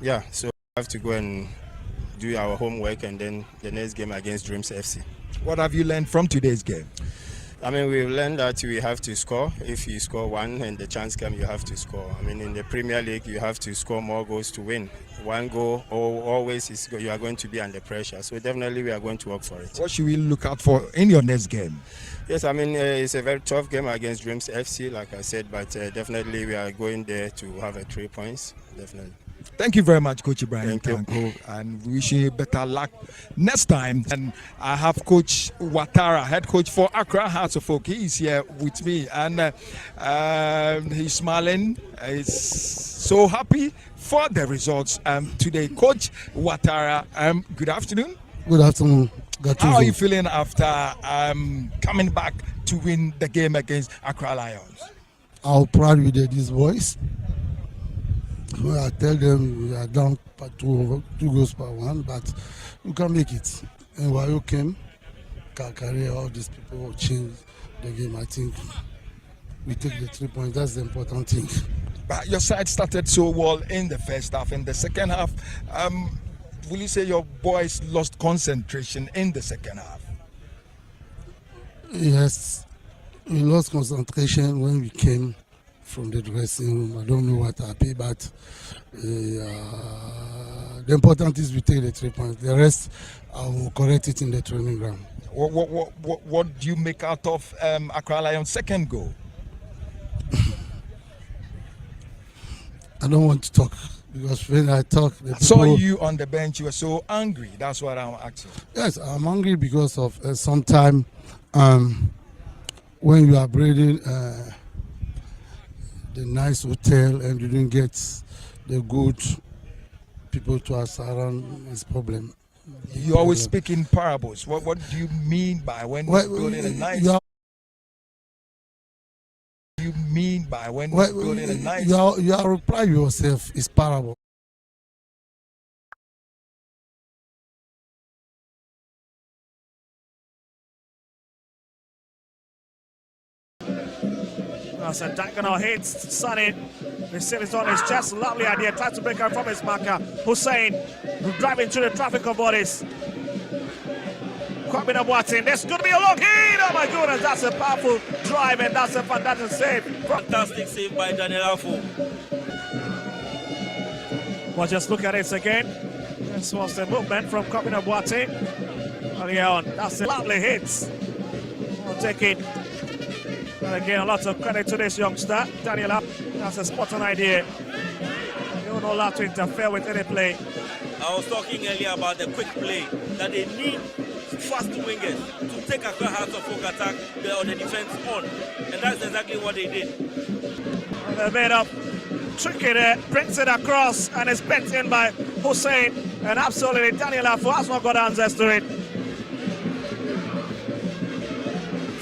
Yeah, so we have to go and do our homework, and then the next game against Dreams FC. What have you learned from today's game? I mean, we've learned that we have to score. If you score one and the chance comes, you have to score. I mean, in the Premier League, you have to score more goals to win. One goal always is you are going to be under pressure. So definitely we are going to work for it. What should we look out for in your next game? Yes, I mean, it's a very tough game against Dreams FC, like I said, but definitely we are going there to have 3 points, definitely. Thank you very much, Coach Ibrahim Thank you. and wishing you better luck next time. And I have Coach Watara, head coach for Accra Hearts of Oak. He is here with me, and he's smiling. He's so happy for the results today. Coach Watara, good afternoon. Good afternoon. How are you feeling after coming back to win the game against Accra Lions? How proud with these boys. I tell them we are down by 2 goals per 1, but we can make it. And while you came, Kakari, all these people will change the game. I think we take the 3 points. That's the important thing. But your side started so well in the first half. In the second half, will you say your boys lost concentration in the second half? Yes, we lost concentration when we came from the dressing room. I don't know what happened, but the important is we take the 3 points. The rest, I will correct it in the training ground. What do you make out of Accra Lions' second goal? I don't want to talk because when I talk, I saw you on the bench. You were so angry. That's what I'm asking. Yes, I'm angry because of sometimes when you are breathing the nice hotel and you didn't get the good people to us around, is problem. You always speak in parables. What do you mean by when you're building a nice? You mean by when you're building a nice? Your reply yourself is parable. That's a diagonal hit, Sonny. The seal is on his chest. Lovely idea. Tries to break out from his marker. Hussein driving through the traffic of bodies. Coming up, Watson. There's going to be a long hit. Oh my goodness, that's a powerful drive, and that's a fantastic save. Fantastic save by Daniel Afo. Well, just look at it again. This was the movement from coming up, Watson. Early on, that's a lovely hit. We'll take it. And again, lots of credit to this youngster, Daniel. That's a spot on idea. You don't know allowed to interfere with any play. I was talking earlier about the quick play, that they need fast wingers to take Accra Hearts of Oak attack on the defense on. And that's exactly what they did. And they made up tricky there, brings it across, and it's bent in by Hussein. And absolutely, Daniel Afo has not got answers to it.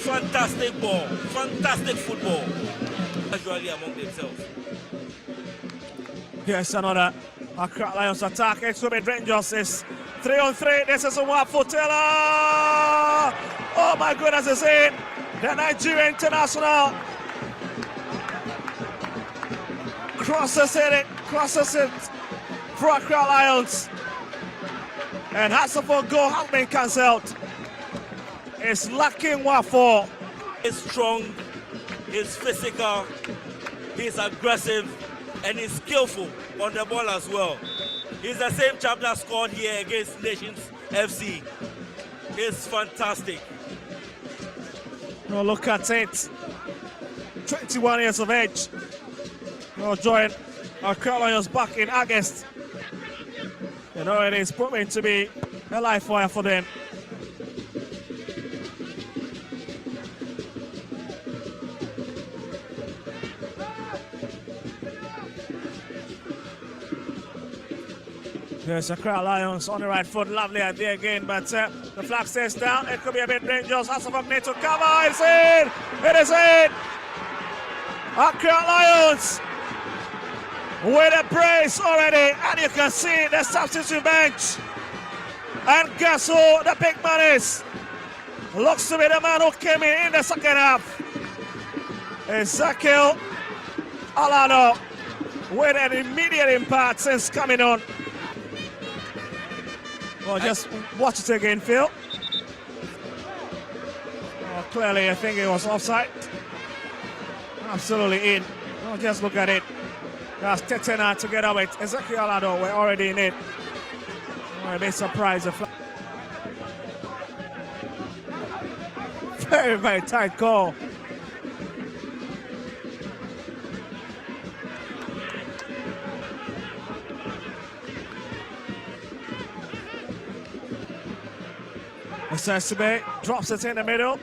Fantastic ball, fantastic football. Casually among themselves. Yes, another Accra Lions attack. It's going to be dangerous. It's 3-on-3. This is a one for Taylor. Oh my goodness, is it? The Nigeria international crosses it for Accra Lions. And Hassaford goal has been cancelled. It's lacking Wafo. He's strong, he's physical, he's aggressive, and he's skillful on the ball as well. He's the same chap that scored here against Nations FC. He's fantastic. Well, look at it. 21 years of age. Will join Accra Lions back in August. You know, it is proving to be a life wire for them. There's Accra Lions on the right foot. Lovely idea again, but the flag stays down. It could be a bit dangerous. Hassaford need to cover. It's in. It is in. Accra Lions with a brace already, and you can see the substitute bench. And guess who the big man is? Looks to be the man who came in the second half. Ezekiel Alano. with an immediate impact since coming on. Well, just watch it again, Phil. Oh, clearly, I think it was offside. Absolutely in. Oh, just look at it. That's Tetena together with Ezekiel Ado. We're already in it. Oh, a bit surprised. Very, very tight call. Sesame drops it in the middle.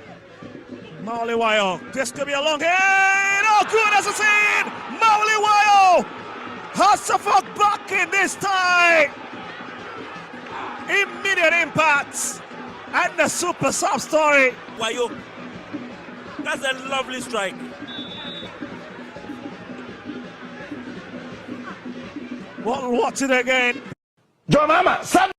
Mauliwayo. This could be a long hit. Oh, good as it's in. Mauliwayo has to fuck back in this time. Immediate impact. And the super sub story. Wayo. That's a lovely strike. We'll watch it again. John Mama, son.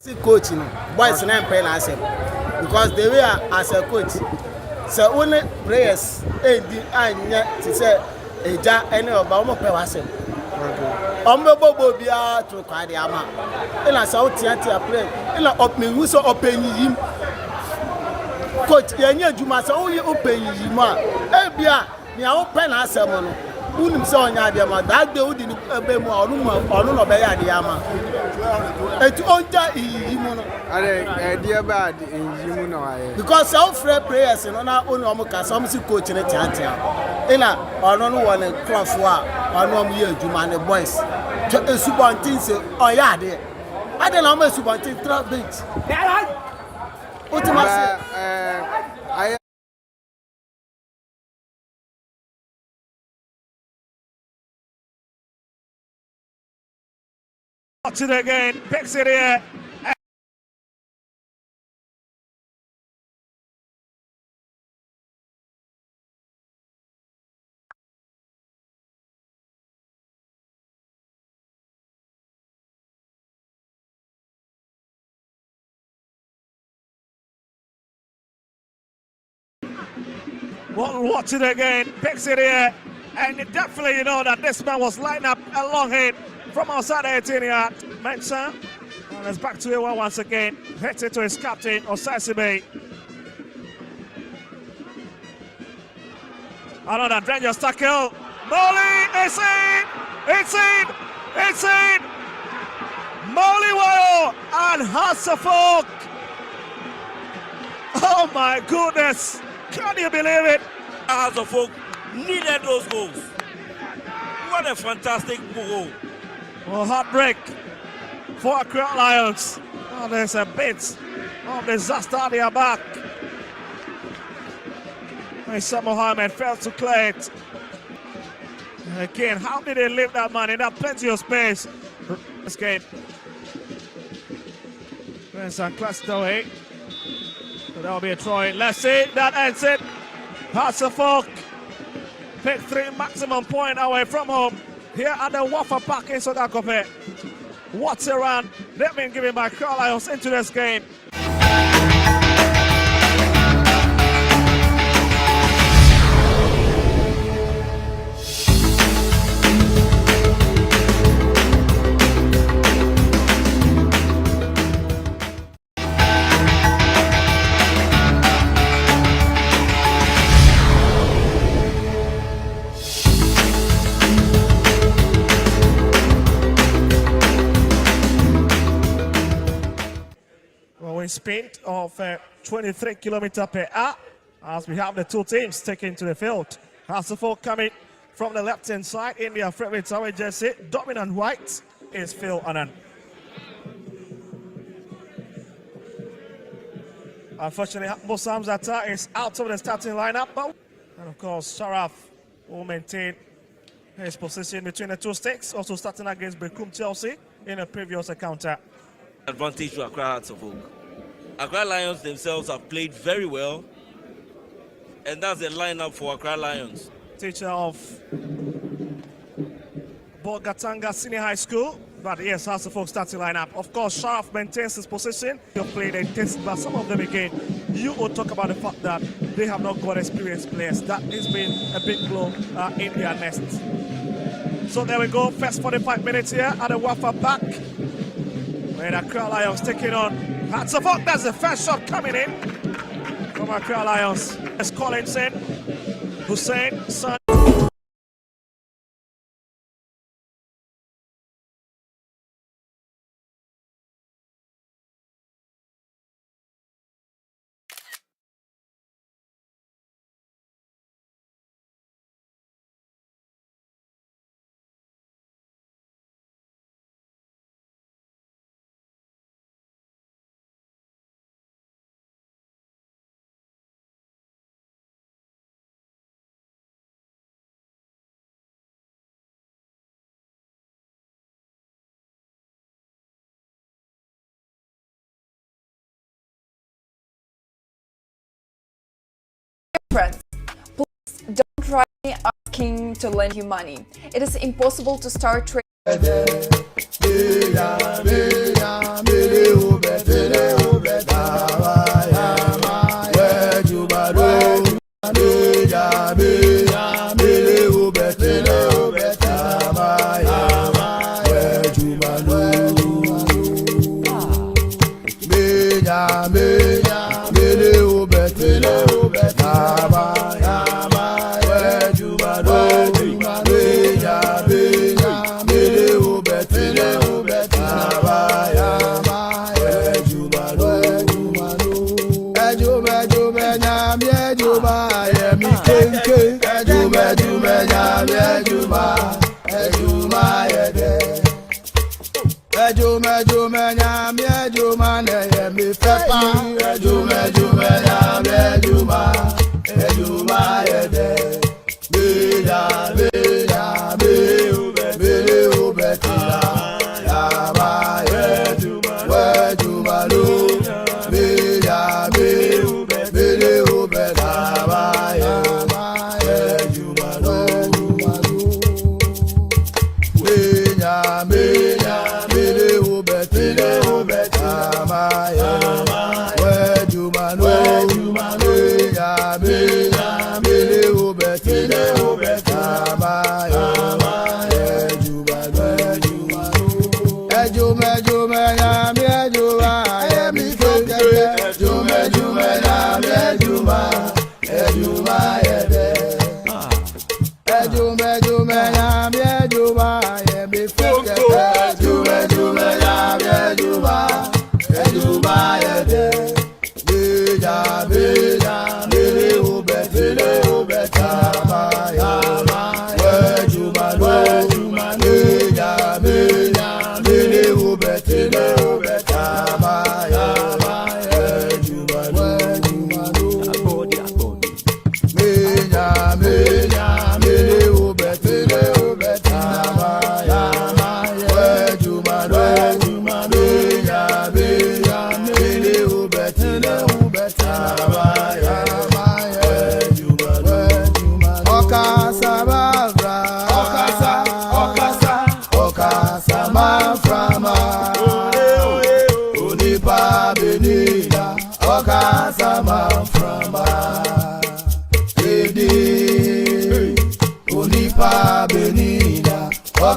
See coach, boys and playing as him because they were as a coach. So only players, to say a ja any of our person. Bobo be to Kadiama. And I saw Tiatia play. And I open who so open him. Coach, you must only open him. Ebia, you open as a mono. Unimson Yadama, that they would obey more or no obey Yama. It's onja imuno. Dear bad in Jimuno. Because some free players in our own Omoka, some coach in a chantia. Ina, or no one in Crawford, or no year, Juman, the boys. A super things, oh, yeah, dear. I don't know my super things, trap beach. What am I saying? Watch it again, picks it here. Watch it again, picks it here. And definitely you know that this man was lined up a long hit from outside the 18-yard. Mensah, and it's back to Ewa once again. Hits it to his captain, Osasibe. Another dangerous tackle. Molly, it's in! It's in! It's in! Mauliwayo and Hasselfolk. Oh my goodness! Can you believe it? Hasselfolk needed those goals. What a fantastic goal. Well, heartbreak for Accra Lions. Oh, there's a bit of disaster at their back. Isa Mohammed failed to clear it. Again, how did they leave that man in that plenty of space? Escape. Vincent clutched away. So that'll be a try. Let's see, that ends it. Hasselfolk pick 3 maximum point away from home here at the Wafa Park in South Africa. What's a run? They've been given by Accra Lions into this game. Speed of 23 kilometers per hour as we have the two teams taking to the field. Hasselfolk coming from the left hand side in their favorite away jersey, dominant white is Phil Annan. Unfortunately, Musam's attack is out of the starting lineup, and of course Sharaf will maintain his position between the two sticks, also starting against Bekum Chelsea in a previous encounter. Advantage to Accra Hasselfolk. Accra Lions themselves have played very well, and that's the lineup for Accra Lions. Teacher of Bogatanga Senior High School, but yes, Hasselfolk starting lineup. Of course, Sharaf maintains his position. They played intense, but some of them again, you will talk about the fact that they have not got experienced players. That has been a big blow in their nest. So there we go, first 45 minutes here at the Wafa Park, where Accra Lions taking on Hasselfolk. That's the first shot coming in from Accra Lions. It's Collinson, Hussein, Son. Friends, please don't try asking to lend you money. It is impossible to start trading. Beja, beja, bele, obet, bele, obet,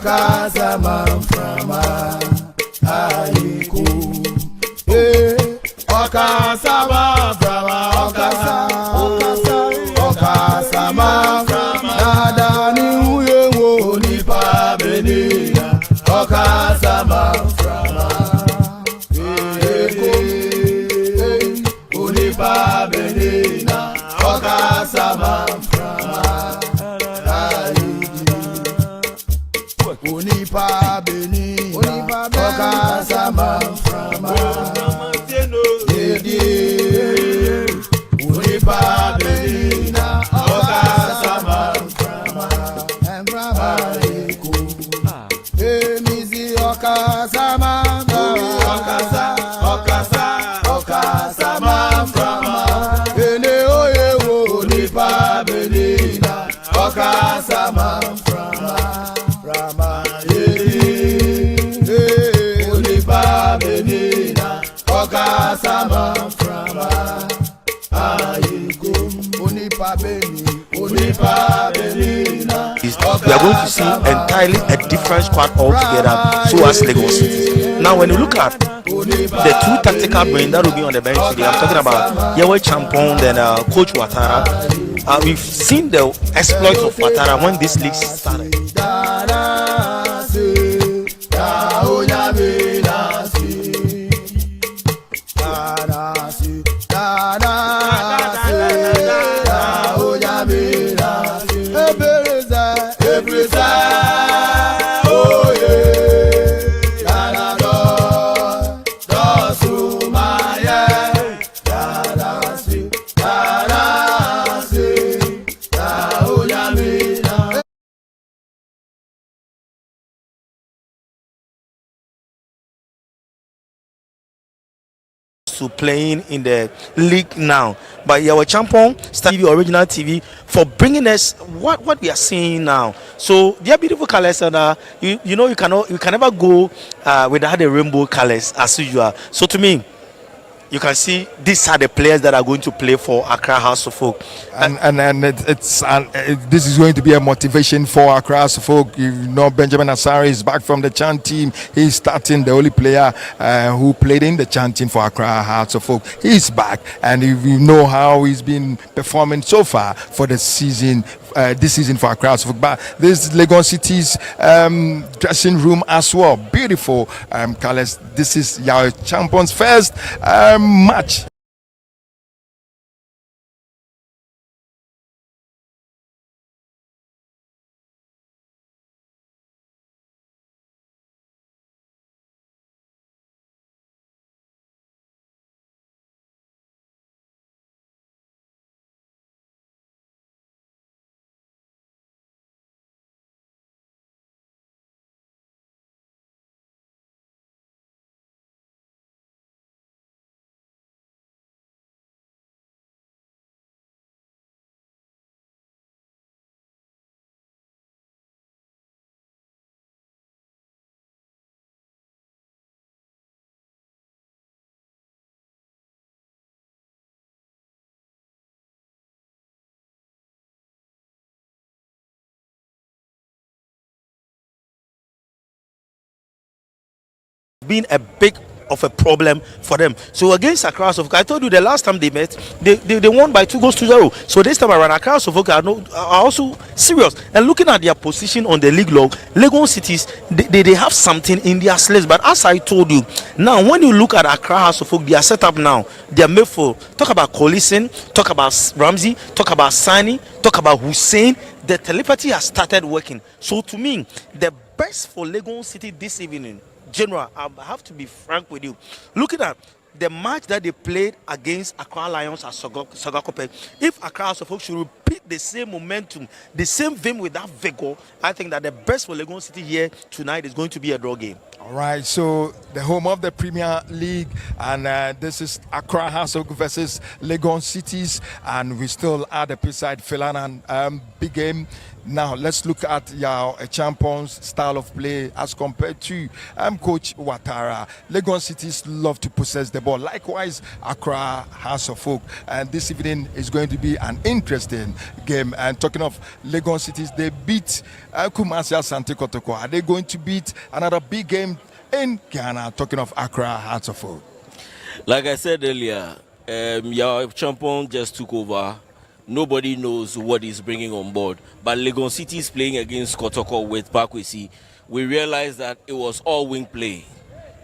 Okasama frama ayiku. Okasama frama Okasama frama Nadani uye wo nipa benina. Okasama frama unipa benina. Okasama frama unipa benina. Okasama frama unipa benina. Okasama frama emizi okasama okasama frama ene oye wo unipa benina. Okasama frama unipa benina. Okasama frama unipa benina. We are going to see entirely a different squad altogether, so as Legon City. Now, when you look at the two tactical brain that will be on the bench today, I'm talking about Yahweh Champon and Coach Ouattara. We've seen the exploits of Ouattara when this league started. To playing in the league now, but our champion TV, original TV, for bringing us what we are seeing now. So they are beautiful colors, and you know you can never go without the rainbow colors as usual. So to me, you can see these are the players that are going to play for Accra House of Folk, and this is going to be a motivation for Accra House of Folk. You know, Benjamin Asari is back from the Chan team. He's starting, the only player who played in the Chan team for Accra House of Folk. He's back, and you know how he's been performing so far for the season. This season for Accra House of Folk. But this Legon City's dressing room as well, beautiful colors. This is Yahweh Champions' first match. Been a big of a problem for them. So against Accra House of Folk, I told you the last time they met, they won by 2-0. So this time around, Accra House of Folk are also serious. And looking at their position on the league log, Legon Cities, they have something in their slates. But as I told you, now when you look at Accra House of Folk, they are set up now. They are made for, talk about Collison, talk about Ramsey, talk about Sani, talk about Hussein. The telepathy has started working. So to me, the best for Legon City this evening, General, I have to be frank with you. Looking at the match that they played against Accra Lions at Sogakope, if Accra House of Folk should repeat the same momentum, the same vim with that vigor, I think that the best for Legon City here tonight is going to be a draw game. All All right, so the home of the Premier League, and this is Accra Hasselk versus Legon Cities, and we still at the P-side Philanan big game. Now let's look at your champions' style of play as compared to Coach Ouattara. Legon Cities love to possess the ball. Likewise, Accra Hasselk, and this evening is going to be an interesting game. And talking of Legon Cities, they beat Kumasi Asante Kotoko. Are they going to beat another big game in Ghana? Talking of Accra Hasselk. Like I said earlier, your champion just took over. Nobody knows what he's bringing on board. But Legon City is playing against Kotoko with Pakwesi. We realized that it was all wing play.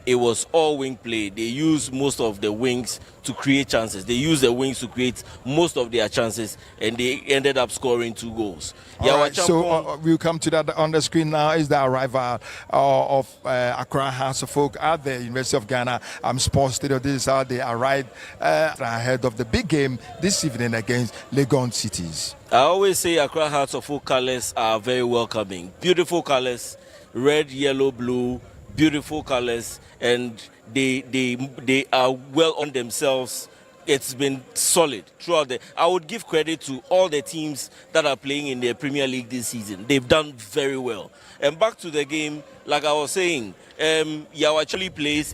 It was all wing play. They used most of the wings to create chances. They used the wings to create most of their chances, and they ended up scoring 2 goals. All right, so we'll come to that on the screen now. Is the arrival of Accra Hasselk at the University of Ghana Sports Stadium. This is how they arrived ahead of the big game this evening against Legon Cities. I always say Accra Hasselk colors are very welcoming. Beautiful colors, red, yellow, blue, beautiful colors, and they are well on themselves. It's been solid throughout I would give credit to all the teams that are playing in the Premier League this season. They've done very well. And back to the game, like I was saying, Yaw actually plays.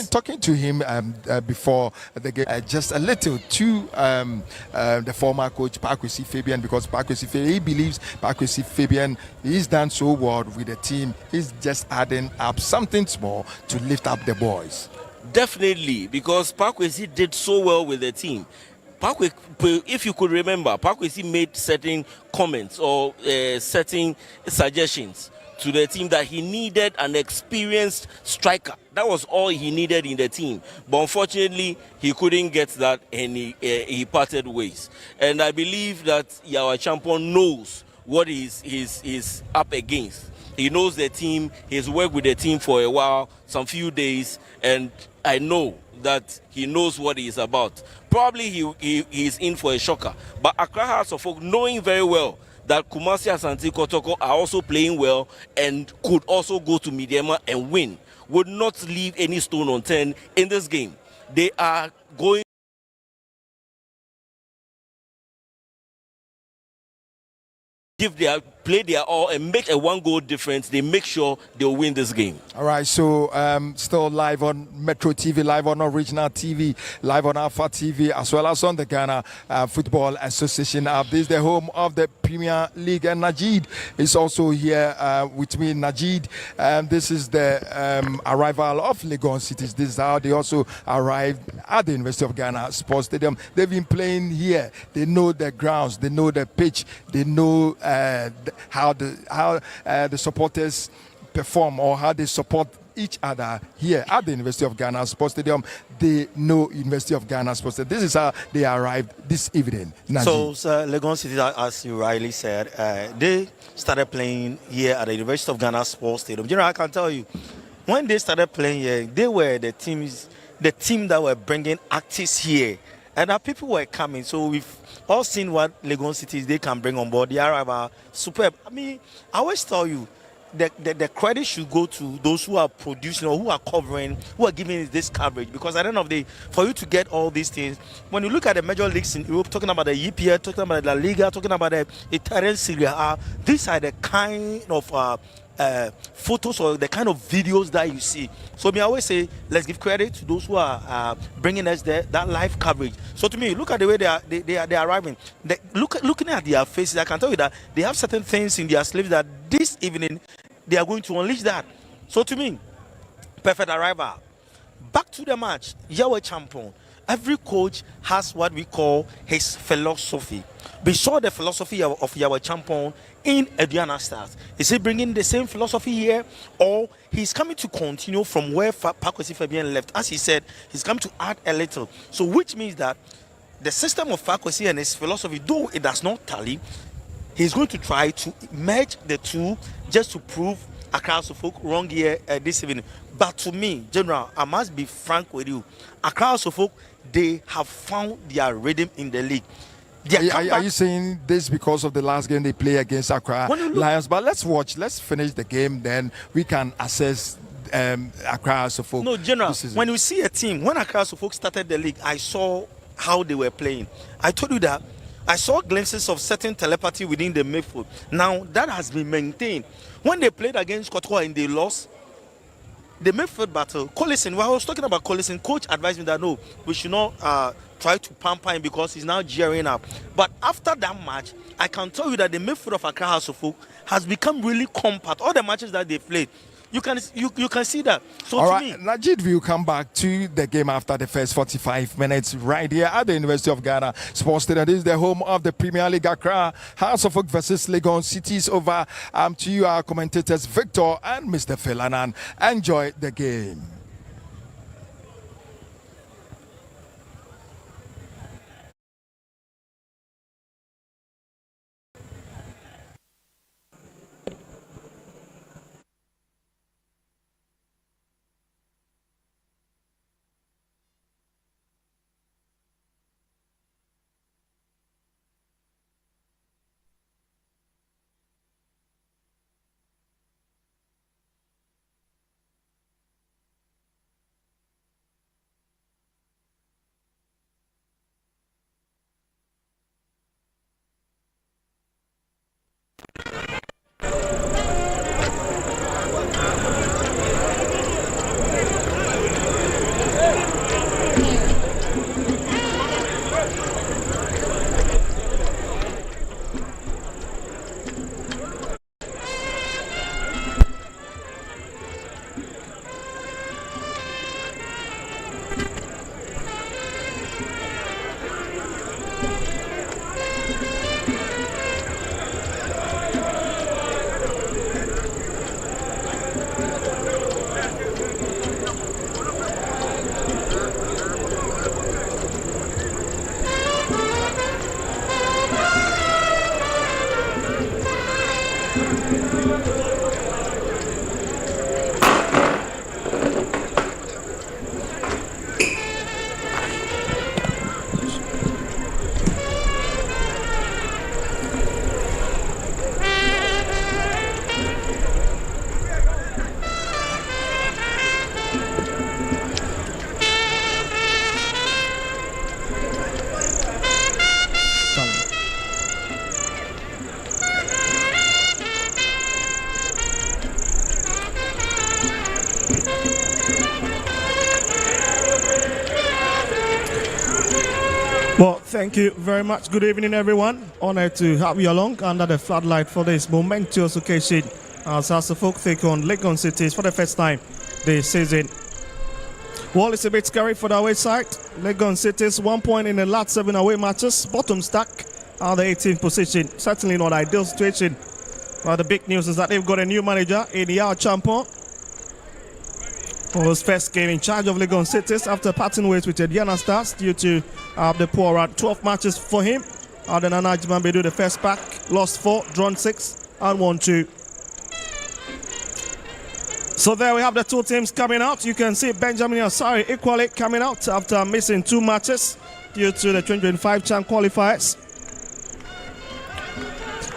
Talking to him before the game, just a little to the former coach Pakwesi Fabian, because Pakwesi Fabian, he believes Pakwesi Fabian, he's done so well with the team. He's just adding up something small to lift up the boys. Definitely, because Pakwesi did so well with the team. If you could remember, Pakwesi made certain comments or certain suggestions to the team that he needed an experienced striker. That was all he needed in the team. But unfortunately, he couldn't get that, and he parted ways. And I believe that our champion knows what he's up against. He knows the team. He's worked with the team for a while, some few days, and I know that he knows what he's about. Probably he's in for a shocker. But Accra Hasselk, knowing very well that Kumasi Asante Kotoko are also playing well and could also go to Midiama and win, would not leave any stone unturned in this game. They are going play their all and make a 1-goal difference. They make sure they'll win this game. All right, so still live on Metro TV, live on Original TV, live on Alpha TV, as well as on the Ghana Football Association app. This is the home of the Premier League, and Najid is also here with me. Najid, this is the arrival of Legon Cities. This is how they also arrived at the University of Ghana Sports Stadium. They've been playing here. They know the grounds, they know the pitch, they know how the supporters perform, or how they support each other here at the University of Ghana Sports Stadium. They know University of Ghana Sports Stadium. This is how they arrived this evening. So, Legon City, as you rightly said, they started playing here at the University of Ghana Sports Stadium. You know, I can tell you, when they started playing here, they were the team that were bringing actors here, and our people were coming. So we've all seen what Legon Cities they can bring on board. They are superb. I mean, I always tell you, the credit should go to those who are producing or who are covering, who are giving this coverage. Because at the end of the day, for you to get all these things, when you look at the major leagues in Europe, talking about the EPL, talking about the La Liga, talking about the Italian Serie A, these are the kind of photos or the kind of videos that you see. So I always say, let's give credit to those who are bringing us that live coverage. So to me, look at the way they are arriving. Looking at their faces, I can tell you that they have certain things in their sleeves that this evening they are going to unleash that. So to me, perfect arrival. Back to the match, Yahweh champion. Every coach has what we call his philosophy. We saw the philosophy of Yahweh champion in Aduana Stars. Is he bringing the same philosophy here, or he's coming to continue from where Pakwesi Fabian left? As he said, he's coming to add a little. So which means that the system of Pakwesi and his philosophy, though it does not tally, he's going to try to merge the two just to prove Accra Hasselk wrong here this evening. But to me, General, I must be frank with you. Accra Hasselk, they have found their rhythm in the league. Are you saying this because of the last game they play against Accra Lions? But let's finish the game, then we can assess Accra House of Folk. No, General, when you see a team, when Accra House of Folk started the league, I saw how they were playing. I told you that I saw glimpses of certain telepathy within the midfield. Now, that has been maintained. When they played against Kotoa and they lost, the midfield battle, Collison, when I was talking about Collison, coach advised me that no, we should not try to pamper him because he's now gearing up. But after that match, I can tell you that the midfield of Accra House of Folk has become really compact. All the matches that they played, you can see that. So all to right, me, Najid will come back to the game after the first 45 minutes right here at the University of Ghana Sports Stadium. This is the home of the Premier League. Accra House of Folk versus Legon Cities. Over to you, our commentators Victor and Mr. Philanan. Enjoy the game. Well, thank you very much. Good evening, everyone. Honored to have you along under the floodlight for this momentous occasion as House of Folk take on Legon Cities for the first time this season. Well, it's a bit scary for the away side. Legon Cities 1 point in the last 7 away matches, bottom stack at the 18th position. Certainly not ideal situation. But the big news is that they've got a new manager in Yao Champon. For his first game in charge of Legon Cities after parting ways with the Diana Stars due to the poor run. 12 matches for him. The Nana Jimambedu, the first pack, lost 4, drawn 6, and won 2. So there we have the two teams coming out. You can see Benjamin Asari equally coming out after missing 2 matches due to the 2025 CHAN qualifiers.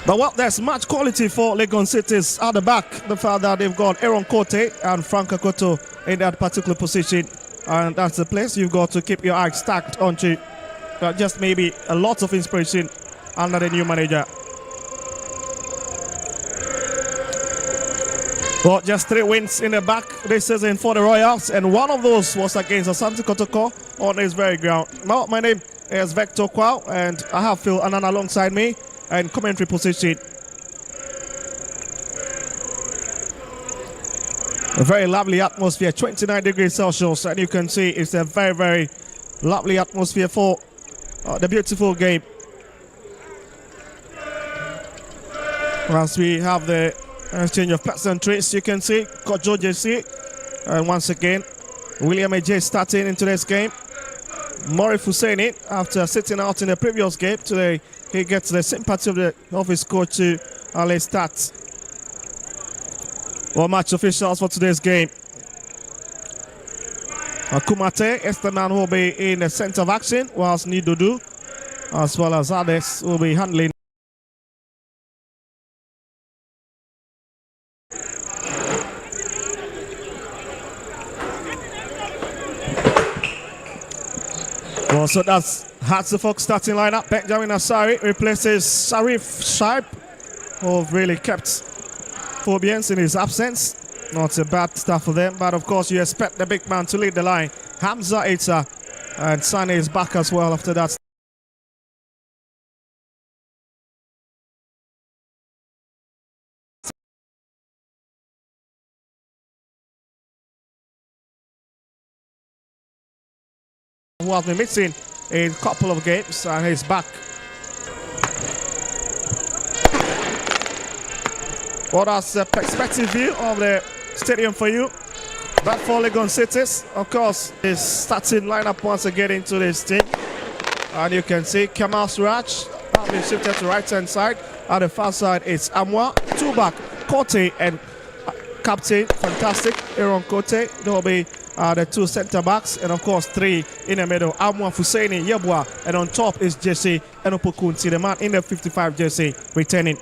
But well, there's much quality for Legon Cities at the back. The fact that they've got Aaron Kote and Frank Akoto in that particular position. And that's the place you've got to keep your eyes stacked onto. Just maybe a lot of inspiration under the new manager. Well, just 3 wins in the back this season for the Royals. And one of those was against Asante Kotoko on his very ground. Now, my name is Victor Kwao, and I have Phil Annan alongside me and commentary position. A very lovely atmosphere, 29 degrees Celsius, and you can see it's a very, very lovely atmosphere for the beautiful game. As we have the exchange of pleasantries, you can see Kojo JC, and once again, William AJ starting into this game. Mori Fuseni, after sitting out in the previous game, today he gets the sympathy of his coach to early start. Well, match officials for today's game. Kumate is the man who will be in the center of action, whilst Nidodu, as well as others, will be handling. Oh, so that's Hatzafok starting lineup. Benjamin Asari replaces Sharif Sharp, who really kept Phobians in his absence. Not a bad start for them, but of course you expect the big man to lead the line. Hamza Itza and Sane is back as well after that. Who has been missing a couple of games and he's back. What is the perspective view of the stadium for you? But for Legon Cities, of course, is starting lineup once again into this team. And you can see Kamal Suraj has been shifted to right hand side. At the far side, it's Amwa, two back, Kote and captain, fantastic, Aaron Kote. There will be the two centre backs, and of course three in the middle. Amwa Fusaini, Yebwa, and on top is Jesse Enopokunti, the man in the 55 jersey, returning.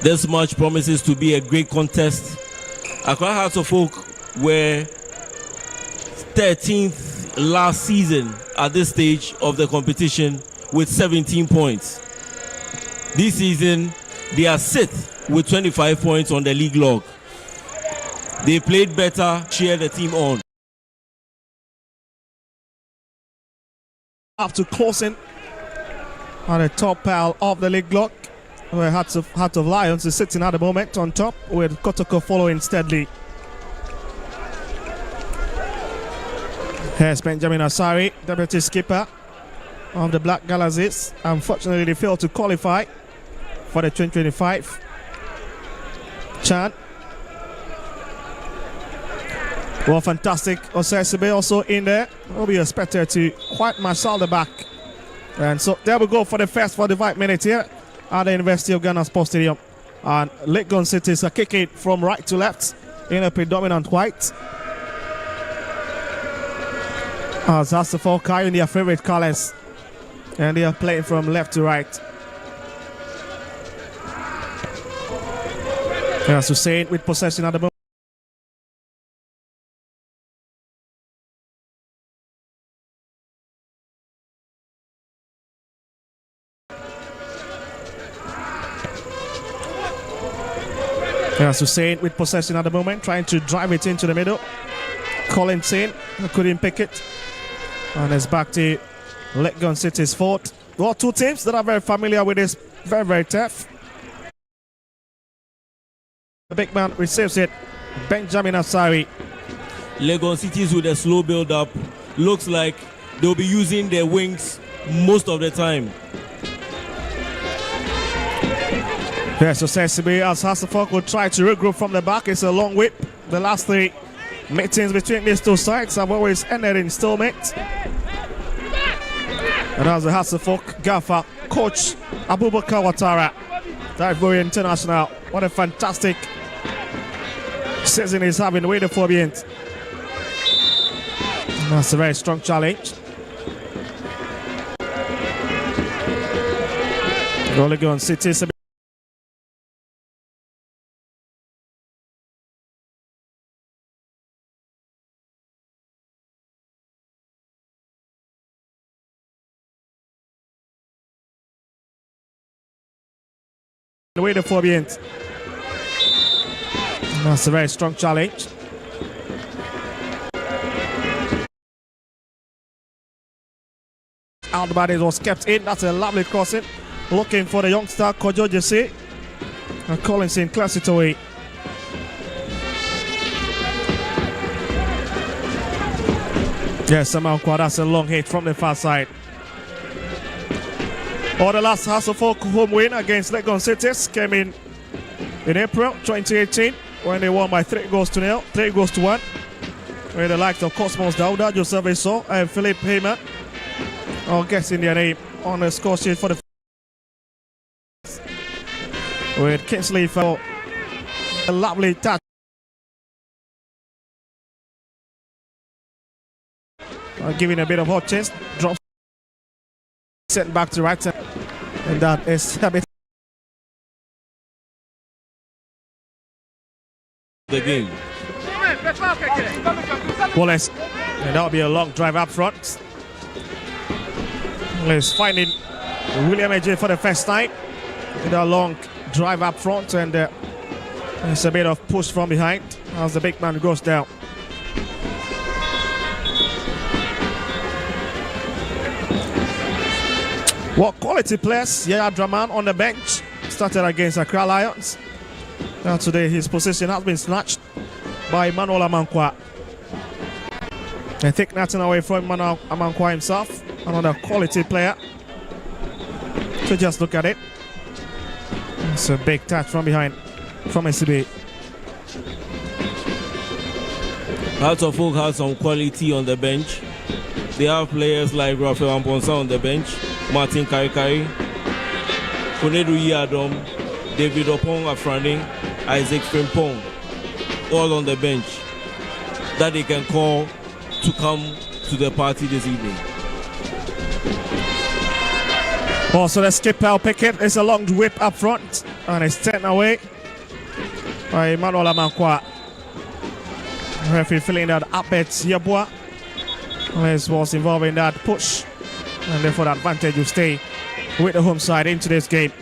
This match promises to be a great contest. Accra Hearts of Oak were 13th last season at this stage of the competition with 17 points. This season, they are 6th with 25 points on the league log. They played better, cheer the team on. Up to closing on the top pile of the league log, where Heart of Lions is sitting at the moment on top, with Kotoko following steadily. Here's Benjamin Asari, deputy skipper of the Black Galaxies. Unfortunately, they failed to qualify for the 2025 Chan. Well, fantastic. Osesibe also in there. Will be expected to quite marshal the back. And so there we go for the first 45 minutes here at the University of Ghana Sports Stadium. And Legon Cities are kicking from right to left in a predominant white. As Hatzafok carrying their favorite colors. And they are playing from left to right. As Hussein with possession at the moment. As Hussein with possession at the moment, trying to drive it into the middle. Colin Sain couldn't pick it. And it's back to Legon City's fort. Well, two teams that are very familiar with this, very, very tough. The big man receives it, Benjamin Asari. Legon Cities with a slow build-up. Looks like they'll be using their wings most of the time. Yes, so Sesibe as Hatzafok will try to regroup from the back. It's a long whip. The last three meetings between these two sides have always ended in stalemate. And as the Hatzafok gaffer, coach Abubakar Ouattara, Divory International. What a fantastic season he's having with the Phobians. That's a very strong challenge. Legon Cities. The way the Phobians. That's a very strong challenge. Out the body was kept in. That's a lovely crossing. Looking for the youngster Kojo Jesse. And Collins in class it away. Yes, somehow that's a long hit from the far side. Or the last Hatzafok home win against Legon Cities came in April 2018 when they won by 3 goals to 1, where the likes of Cosmos Dauda, Joseph Eso, and Philip Hamer all guessing their name on the score sheet for the with Kingsley for a lovely touch. Giving a bit of hot chest, drops sent back to right side, and that is a bit the game. Wallace And that'll be a long drive up front. Let's find it. William AJ for the first time. With a long drive up front, and it's a bit of push from behind as the big man goes down. What quality players? Yaya Draman on the bench. Started against Accra Lions. Now today his position has been snatched by Emmanuel Amankwa. I think nothing away from Emmanuel Amankwa himself. Another quality player. So just look at it. It's a big touch from behind from SCB. Hearts of Oak has some quality on the bench. They have players like Rafael Amponsa on the bench, Martin Karikari, Konedu Yadom, David Opong Afrani, Isaac Frimpong, all on the bench that they can call to come to the party this evening. Also the skipper Pickett is a long whip up front and it's taken away by Emmanuel Amankwa. Referee feeling that Abet Yabua was involved in that push, and therefore the advantage will stay with the home side into this game.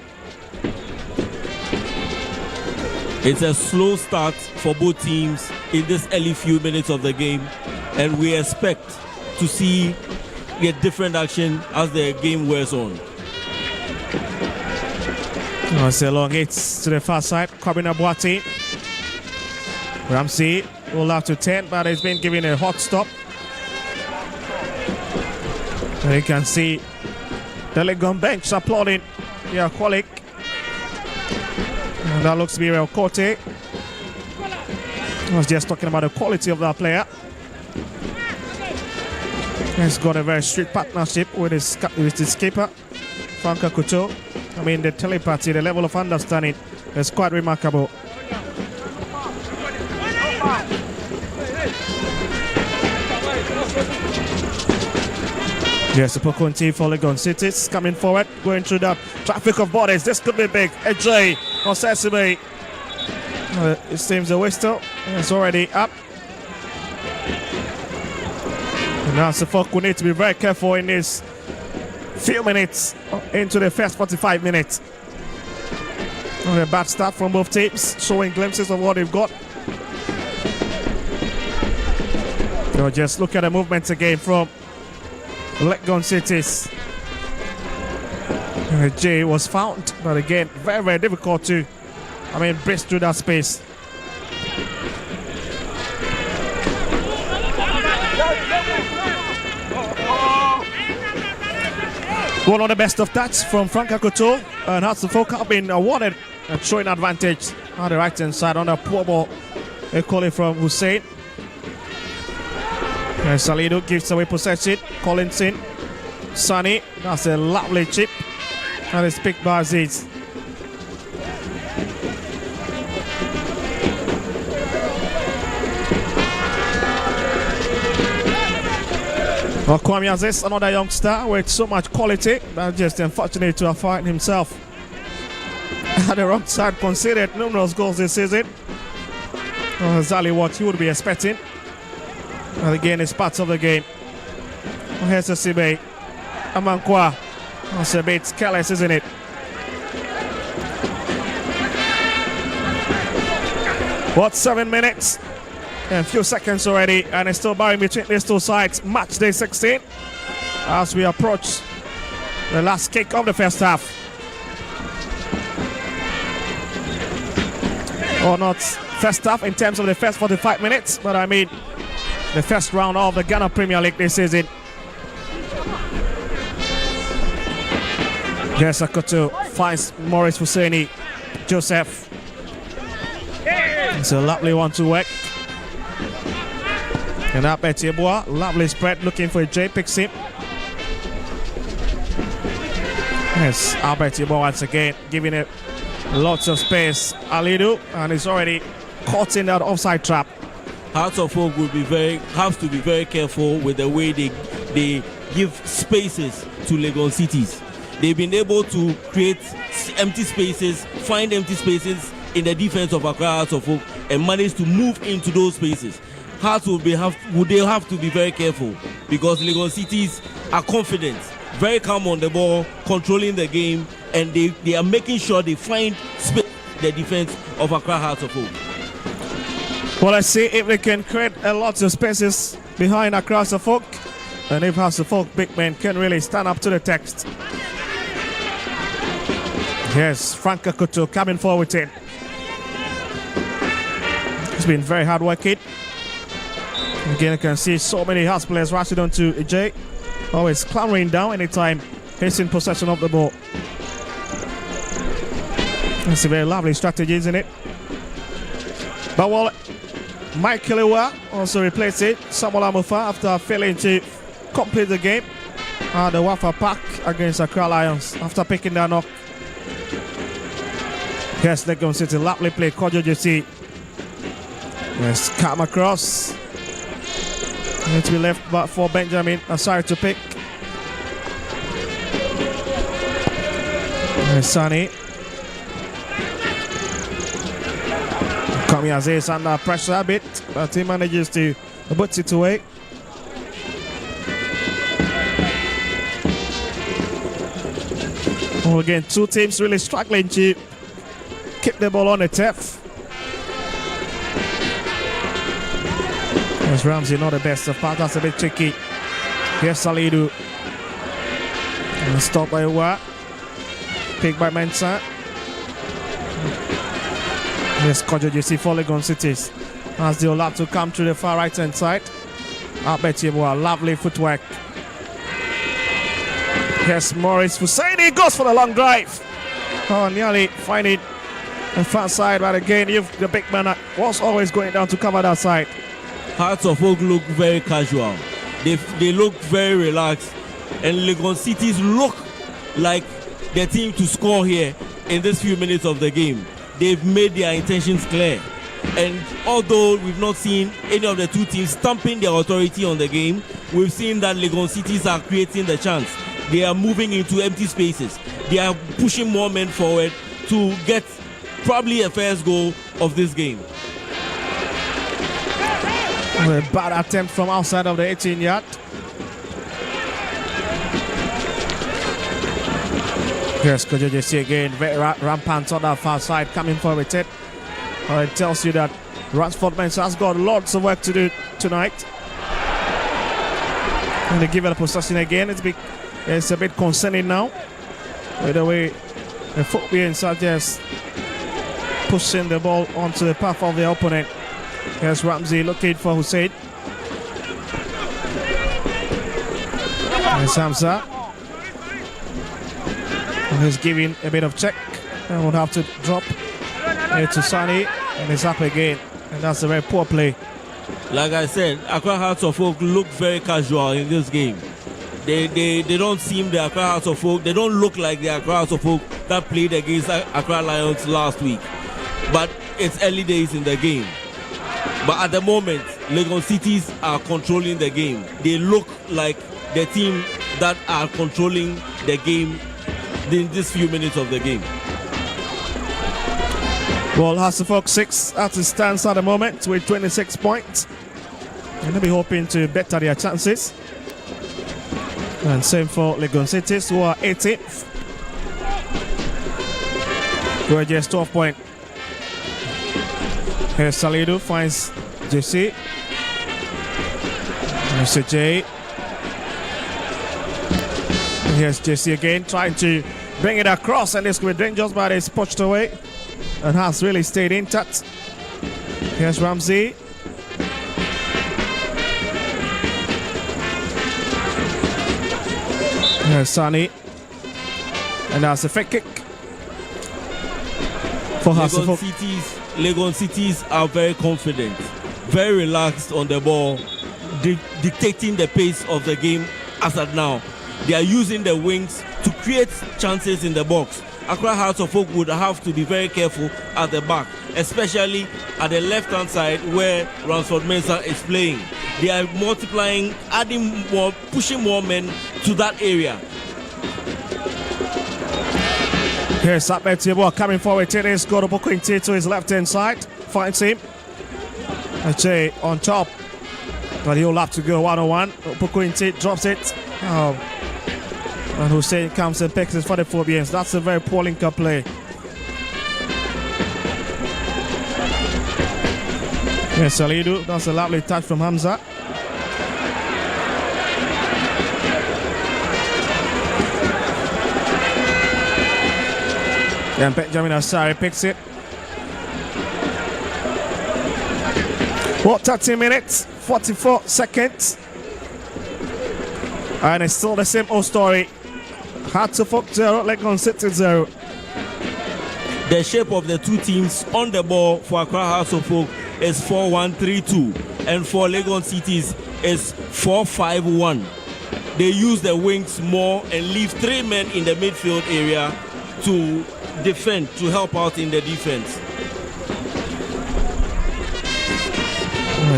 It's a slow start for both teams in this early few minutes of the game, and we expect to see a different action as the game wears on. It's a long hit to the far side. Kwabena Boateng. Ramsey rolled out to 10, but he's been given a hot stop. And you can see the Legon bench applauding their colleague. And that looks to be Real Corte. I was just talking about the quality of that player. He's got a very strict partnership with his keeper, Franca Couture. I mean, the telepathy, the level of understanding is quite remarkable. Yes, the Pokunti for Legon Cities coming forward, going through the traffic of bodies. This could be big. AJ Osesibe. It seems the whistle is already up. And now Suffolk will need to be very careful in this few minutes into the first 45 minutes. A bad start from both teams, showing glimpses of what they've got. So just look at the movements again from Legon Cities. Jay was found, but again, very, very difficult to, breach through that space. One of the best of touch from Franca Couture, and Hearts of Oak have been awarded a showing advantage on the right hand side on a poor ball. A call from Hussein. And Salido gives away possession. Collinson, Sunny, that's a lovely chip, and it's picked by Aziz. Kwame Aziz, another youngster with so much quality, but just unfortunate to have found himself at the wrong side, conceded numerous goals this season. Exactly what you would be expecting. And again, it's part of the game. Here's the Sibe. Amankwa. That's a bit careless, isn't it? What, 7 minutes? And a few seconds already, and it's still barring between these two sides. Match day 16 as we approach the last kick of the first half. Or not first half in terms of the first 45 minutes, but the first round of the Ghana Premier League this season. Jesakoto finds Morris Husseini. Joseph. It's a lovely one to work. And up at Yeboah, lovely spread, looking for a J, picks him. Yes, Albert Yeboah once again, giving it lots of space. Alidu, and he's already caught in that offside trap. Hearts of Oak will have to be very careful with the way they give spaces to Legon Cities. They've been able to create empty spaces, find empty spaces in the defense of Accra Hearts of Oak, and manage to move into those spaces. Hearts would they have to be very careful because Legon Cities are confident, very calm on the ball, controlling the game, and they are making sure they find space in the defense of Accra Hearts of Oak. Well, let's see if they can create a lot of spaces behind Accra Hearts of Oak, and if Hearts of Oak big men can really stand up to the text. Yes, Frank Kakuto coming forward with it. He's been very hard working. Again, you can see so many Hearts players rushing onto AJ. Always clambering down anytime he's in possession of the ball. It's a very lovely strategy, isn't it? But well, Mike Kiliwa also replaced it. Samuel Amufa after failing to complete the game at the Wafa Park against Accra Lions after picking that knock. Yes, Legon City, lovely play. Kojo JC. Yes, come across. Need to be left but for Benjamin Asari to pick. There's Sani. Kamiaze is under pressure a bit, but he manages to put it away. Well, again, two teams really struggling to keep the ball on the turf. Yes, Ramsey not the best of part, that's a bit tricky. Here's Salidu. And stop by Uwa. Picked by Mensah. Yes, Kojo JC for Legon Cities. As they allowed to come to the far right hand side. Abetiebua, lovely footwork. Yes, Morris Fusaini goes for the long drive. Oh, nearly find it the far side, but again, the big man was always going down to cover that side. Hearts of Oak look very casual. They look very relaxed, and Legon Cities look like the team to score here in this few minutes of the game. They've made their intentions clear, and although we've not seen any of the two teams stamping their authority on the game, we've seen that Legon Cities are creating the chance. They are moving into empty spaces. They are pushing more men forward to get probably a first goal of this game. A bad attempt from outside of the 18-yard. Yes, Kojo JC again, very rampant on that far side, coming forward with it. It tells you that Ransford Mensah has got lots of work to do tonight. And they give it a possession again. It's a bit concerning now. By the way, the Phobbians are just pushing the ball onto the path of the opponent. Here's Ramsey looking for Hussein. There's Hamza. And he's giving a bit of check. And would have to drop it to Sani. And it's up again. And that's a very poor play. Like I said, Accra Hearts of Oak look very casual in this game. They don't seem the Accra Hearts of Oak. They don't look like the Accra Hearts of Oak that played against Accra Lions last week. But it's early days in the game. But at the moment, Legon Cities are controlling the game. They look like the team that are controlling the game in this few minutes of the game. Well, Hearts of Oak 6 as it stands at the moment with 26 points. And they'll be hoping to better their chances. And same for Legon Cities, who are 18th. We're just 12 points. Here's Salido, finds JC. Mr. J. And here's JC again, trying to bring it across, and this could be dangerous, but it's pushed away. And has really stayed intact. Here's Ramsey. Here's Sani. And that's a free kick for Legon Cities. Legon Cities are very confident, very relaxed on the ball, dictating the pace of the game as at now. They are using the wings to create chances in the box. Accra Hearts of Oak would have to be very careful at the back, especially at the left-hand side where Ransford Mensah is playing. They are multiplying, adding more, pushing more men to that area. Here's Abetiebua coming forward. It is Godoboko to his left-hand side. Finds him. Ajay on top. But he'll have to go 1-on-1. Opokunte drops it. Oh. And Hussein comes and picks it for the Phobians. That's a very poor link-up play. Yes, Salidu. That's a lovely touch from Hamza. And Benjamin Asari picks it. Well, 30 minutes, 44 seconds. And it's still the same old story. Hearts of Oak 0, Legon City 0. The shape of the two teams on the ball for Accra Hearts of Oak is 4-1-3-2, and for Legon Cities is 4-5-1. They use the wings more and leave 3 men in the midfield area to defend, to help out in the defense.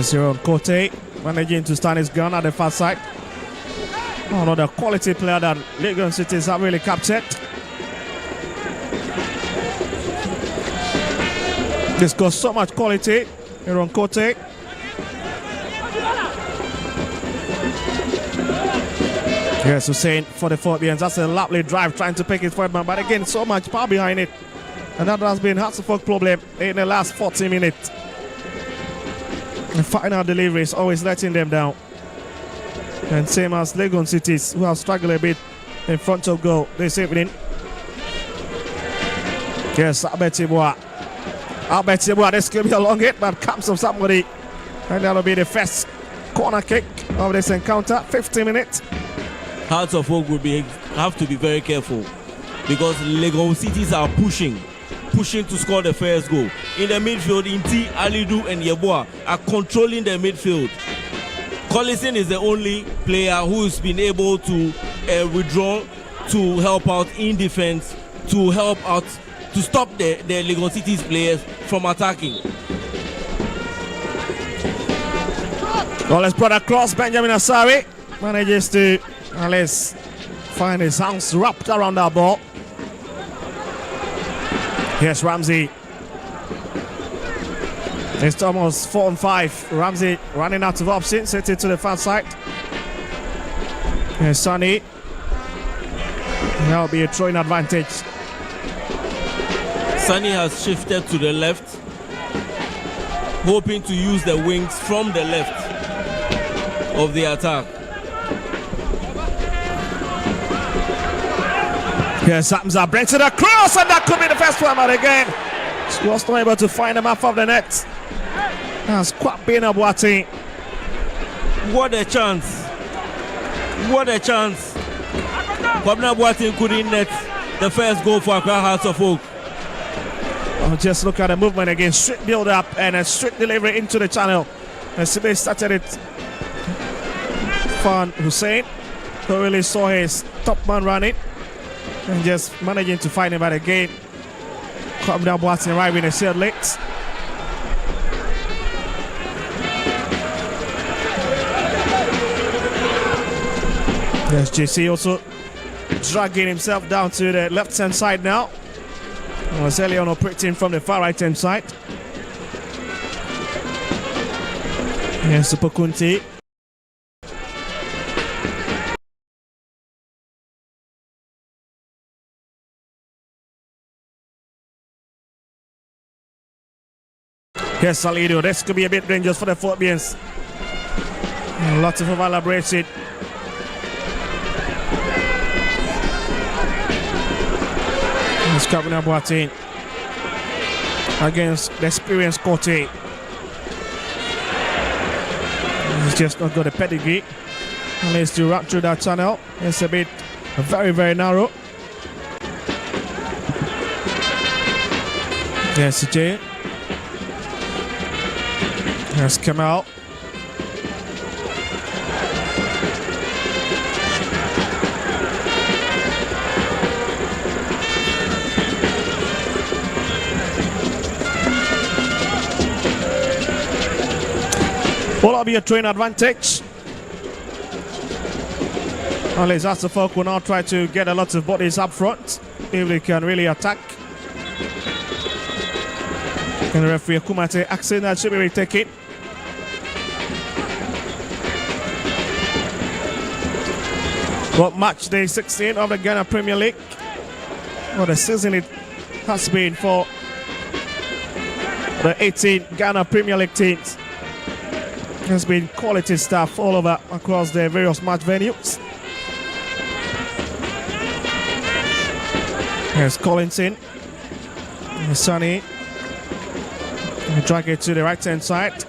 0 Kote managing to stand his ground at the far side. Another quality player that Legon Cities have really captured. This got so much quality. Aaron Kote. Yes, Hussein for the Phobians. That's a lovely drive trying to pick it forward, man. But again, so much power behind it. And that has been Hearts of Oak problem in the last 40 minutes. The final delivery is always letting them down. And same as Legon Cities, who have struggled a bit in front of goal this evening. Yes, Albert Yeboah, this could be a long hit, but comes from somebody. And that'll be the first corner kick of this encounter. 50 minutes. Hearts of Oak will have to be very careful because Legon Cities are pushing to score the first goal. In the midfield, Inti, Alidu and Yeboah are controlling the midfield. Collison is the only player who's been able to withdraw to help out in defense, to help out, to stop the Legon Cities players from attacking. Well, let's put across. Benjamin Asari manages to find his hands wrapped around that ball. Yes, Ramsey. It's almost 4-5. Ramsey running out of options, set it to the far side. Yes, Sonny. That'll be a throwing advantage. Sonny has shifted to the left, hoping to use the wings from the left of the attack. Yes, Hamza brings it across, and that could be the first one, but again, he was not able to find him off of the net. That's quite been a Boateng. What a chance! What a chance! Kwabena Boateng couldn't net the first goal for Accra Hearts of Oak. Oh, just look at the movement again, straight build up and a straight delivery into the channel. And so they started it. Fan Hussein, who really saw his top man running and just managing to find him, but again, Kwabena Boateng arriving a short late. Yes, JC also dragging himself down to the left-hand side now. Was Elion operating from the far right-hand side. Yes, Opokunte. Yes, Salido. This could be a bit dangerous for the Phobians. Lots of elaboration. It's Kwabena Boateng against the experienced Kote. He's just not got a pedigree. Unless to run through that channel. It's a bit very, very narrow. Yes, Jay. Yes, Kamal. Will that be a train advantage? Unless Hearts of Oak will now try to get a lot of bodies up front if they can really attack. And the referee Kumate asking that should be retaken. Well, match day 16 of the Ghana Premier League. What a season it has been for the 18 Ghana Premier League teams. There's been quality stuff all over across the various match venues. Here's Collinson. Sonny. Drag it to the right hand side.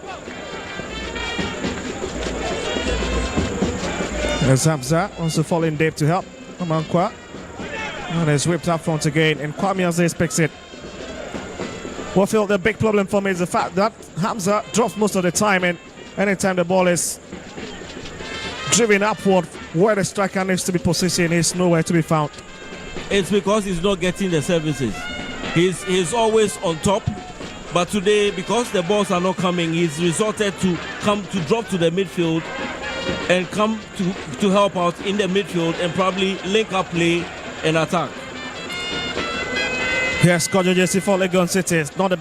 There's Hamza, also falling deep to help Amankwa. And it's whipped up front again, and Kwame Aziz picks it. What I feel the big problem for me is the fact that Hamza drops most of the time, and anytime the ball is driven upward where the striker needs to be positioned, he's nowhere to be found. It's because he's not getting the services. He's always on top, but today, because the balls are not coming, he's resorted to drop to the midfield and come to help out in the midfield and probably link up play and attack. Yes, Kojo Jesse for Legon City. It's not a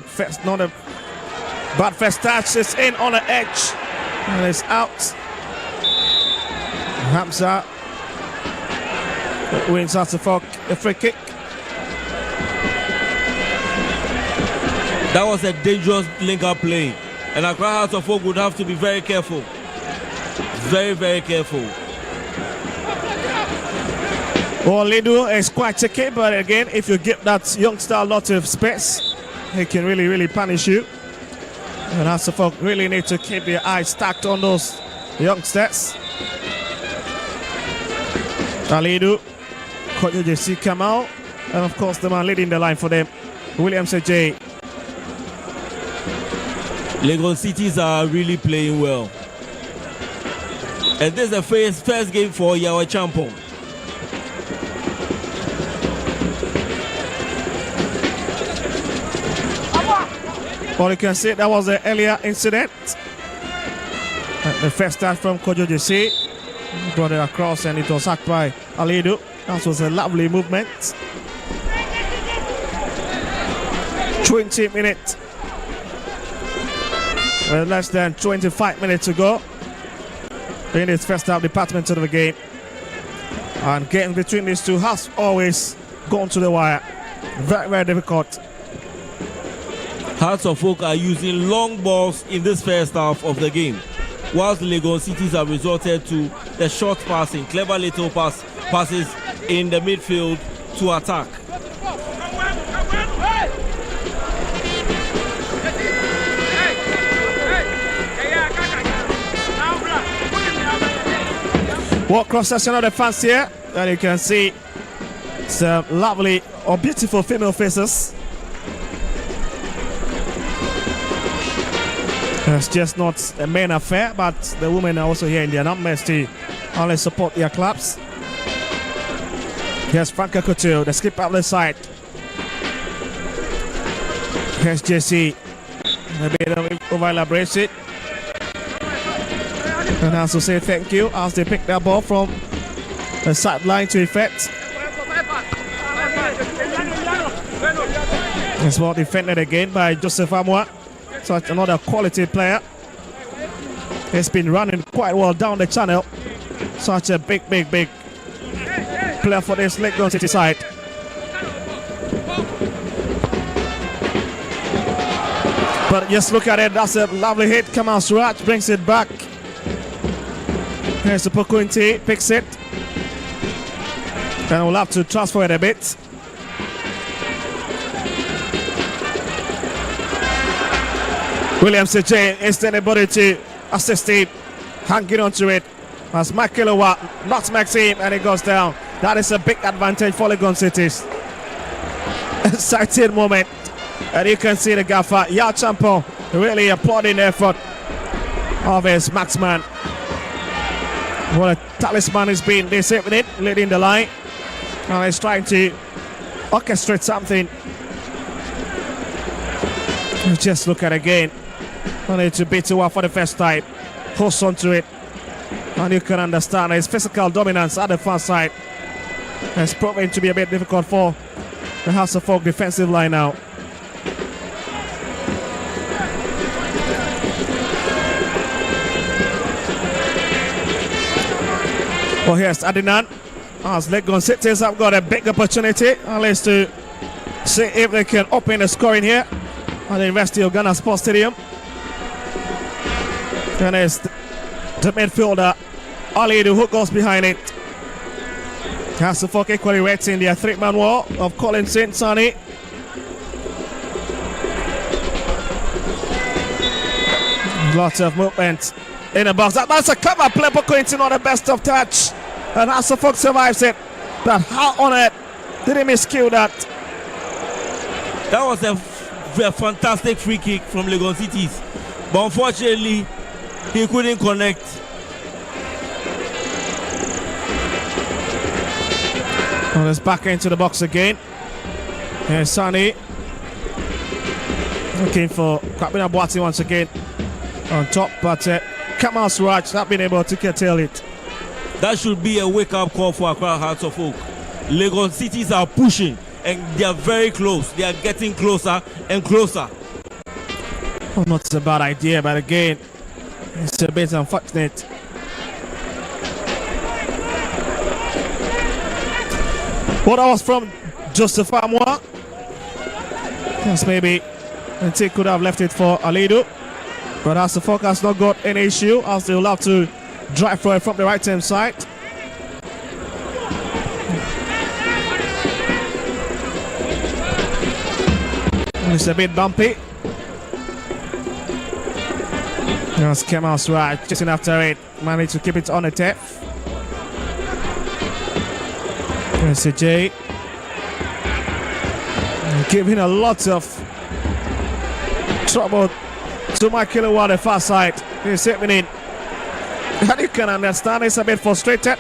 bad first touch. It's in on the edge and it's out. Hamza wins out for a free kick. That was a dangerous link-up play, and Accra Hearts of Oak would have to be very careful. Very, very careful. Well, Lidu is quite tricky, but again, if you give that youngster a lot of space, he can really, really punish you. And Hearts of Oak really need to keep their eyes stacked on those youngsters. Alidu, Kojo JC Kamal, and of course the man leading the line for them, William J. Legon Cities are really playing well. And this is the first game for Yawa Champon. Well, you can see that was the earlier incident. The first touch from Kojo JC. Brought it across and it was hacked by Alidu. That was a lovely movement. 20 minutes. With less than 25 minutes to go in its first half department of the game. And getting between these two has always gone to the wire. Very, very difficult. Hearts of Oak are using long balls in this first half of the game, whilst Legon Cities have resorted to the short passing, clever little passes in the midfield to attack. What cross section of the fans here, and you can see some lovely or beautiful female faces. It's just not a main affair, but the women are also here in their numbers to only support their clubs. Here's Franca Couture, the skip up the side. Here's JC. A bit of over elaborate it. And also say thank you as they pick that ball from the sideline to effect. It's well defended again by Joseph Amwa. Such another quality player. He's been running quite well down the channel. Such a big player for this Legon City side. But just look at it, that's a lovely hit. Kamal Suraj brings it back. Here's the Pokunti, picks it. And we'll have to transfer it a bit. William CJ is anybody to assist him. Hanging on to it. As Makilowa knocks Maxime and it goes down. That is a big advantage for Legon Cities. Exciting moment. And you can see the gaffer, Yao Champo, really applauding the effort of his marksman. What a talisman has been this evening, leading the line. And he's trying to orchestrate something. Just look at it again. Only to beat you up for the first time. Holds on to it. And you can understand his physical dominance at the far side. It's proving to be a bit difficult for the Hearts of Oak defensive line now. Well, here's Adnan. as Legon Cities have got a big opportunity, at least to see if they can open the scoring here at the University of Ghana Sports Stadium. And it's the midfielder Ali who goes behind it. Has to fuck equally waiting their 3-man wall of Colin St. Sonny. Lots of movement in the box. That's a clever play, but Quinton on the best of touch. And Hasselhoff survives it. But how on it did he miscue that? That was a fantastic free kick from Legon Cities. But unfortunately, he couldn't connect. Well, it's back into the box again. Here's Sonny. Looking for Kapina Boati once again on top, but Kamal Suraj not been able to curtail it. That should be a wake-up call for Accra Hearts of Oak. Legon Cities are pushing and they are very close. They are getting closer and closer. Oh, not a bad idea, but again, it's a bit unfortunate. Well, that was from Joseph Amwa. Yes, maybe Nte could have left it for Alidu. But as the focus not got any issue, as they will have to drive for it from the right-hand side. It's a bit bumpy. That's Kemal Suraj chasing after it. Managed to keep it on the tap. There's J. Giving a lot of trouble to Michael Owa, the far side. He's happening. And you can understand he's a bit frustrated.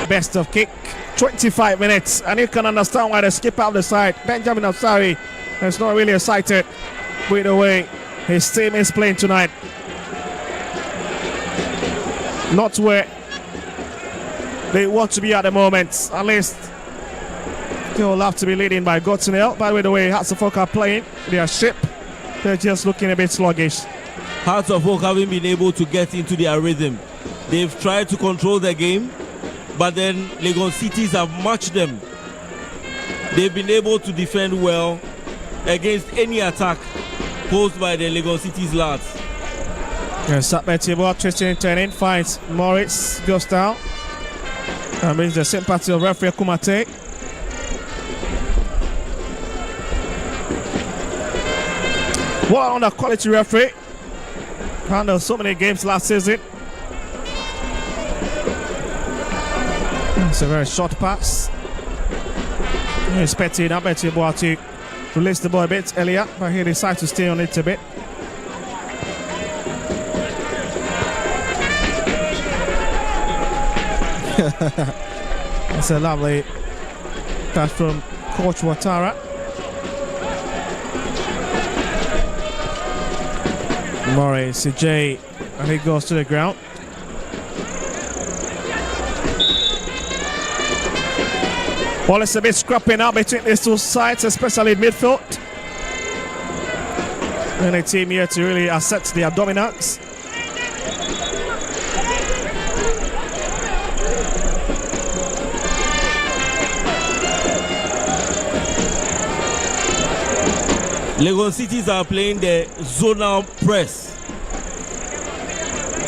Best of kick, 25 minutes. And you can understand why they skip out the side. Benjamin Afsari is not really excited with the way his team is playing tonight. Not where they want to be at the moment. At least they will have to be leading by Gottenhill. By the way, Hearts of Oak are playing their ship. They're just looking a bit sluggish. Hearts of Oak haven't been able to get into their rhythm. They've tried to control the game, but then Legon Cities have matched them. They've been able to defend well against any attack posed by the Legon Cities lads. Yes, up there, Tristan turning, finds Morris, goes down. That means the sympathy of referee Kumate. What on a quality referee. Handled so many games last season. It's a very short pass. Expecting Abeti Boati to release the ball a bit earlier, but he decides to stay on it a bit. That's a lovely touch from Coach Watara. Murray, CJ, and he goes to the ground. Well, it's a bit scrapping out between these two sides, especially in midfield. And a team here to really assert their dominance. Legon Cities are playing the zonal press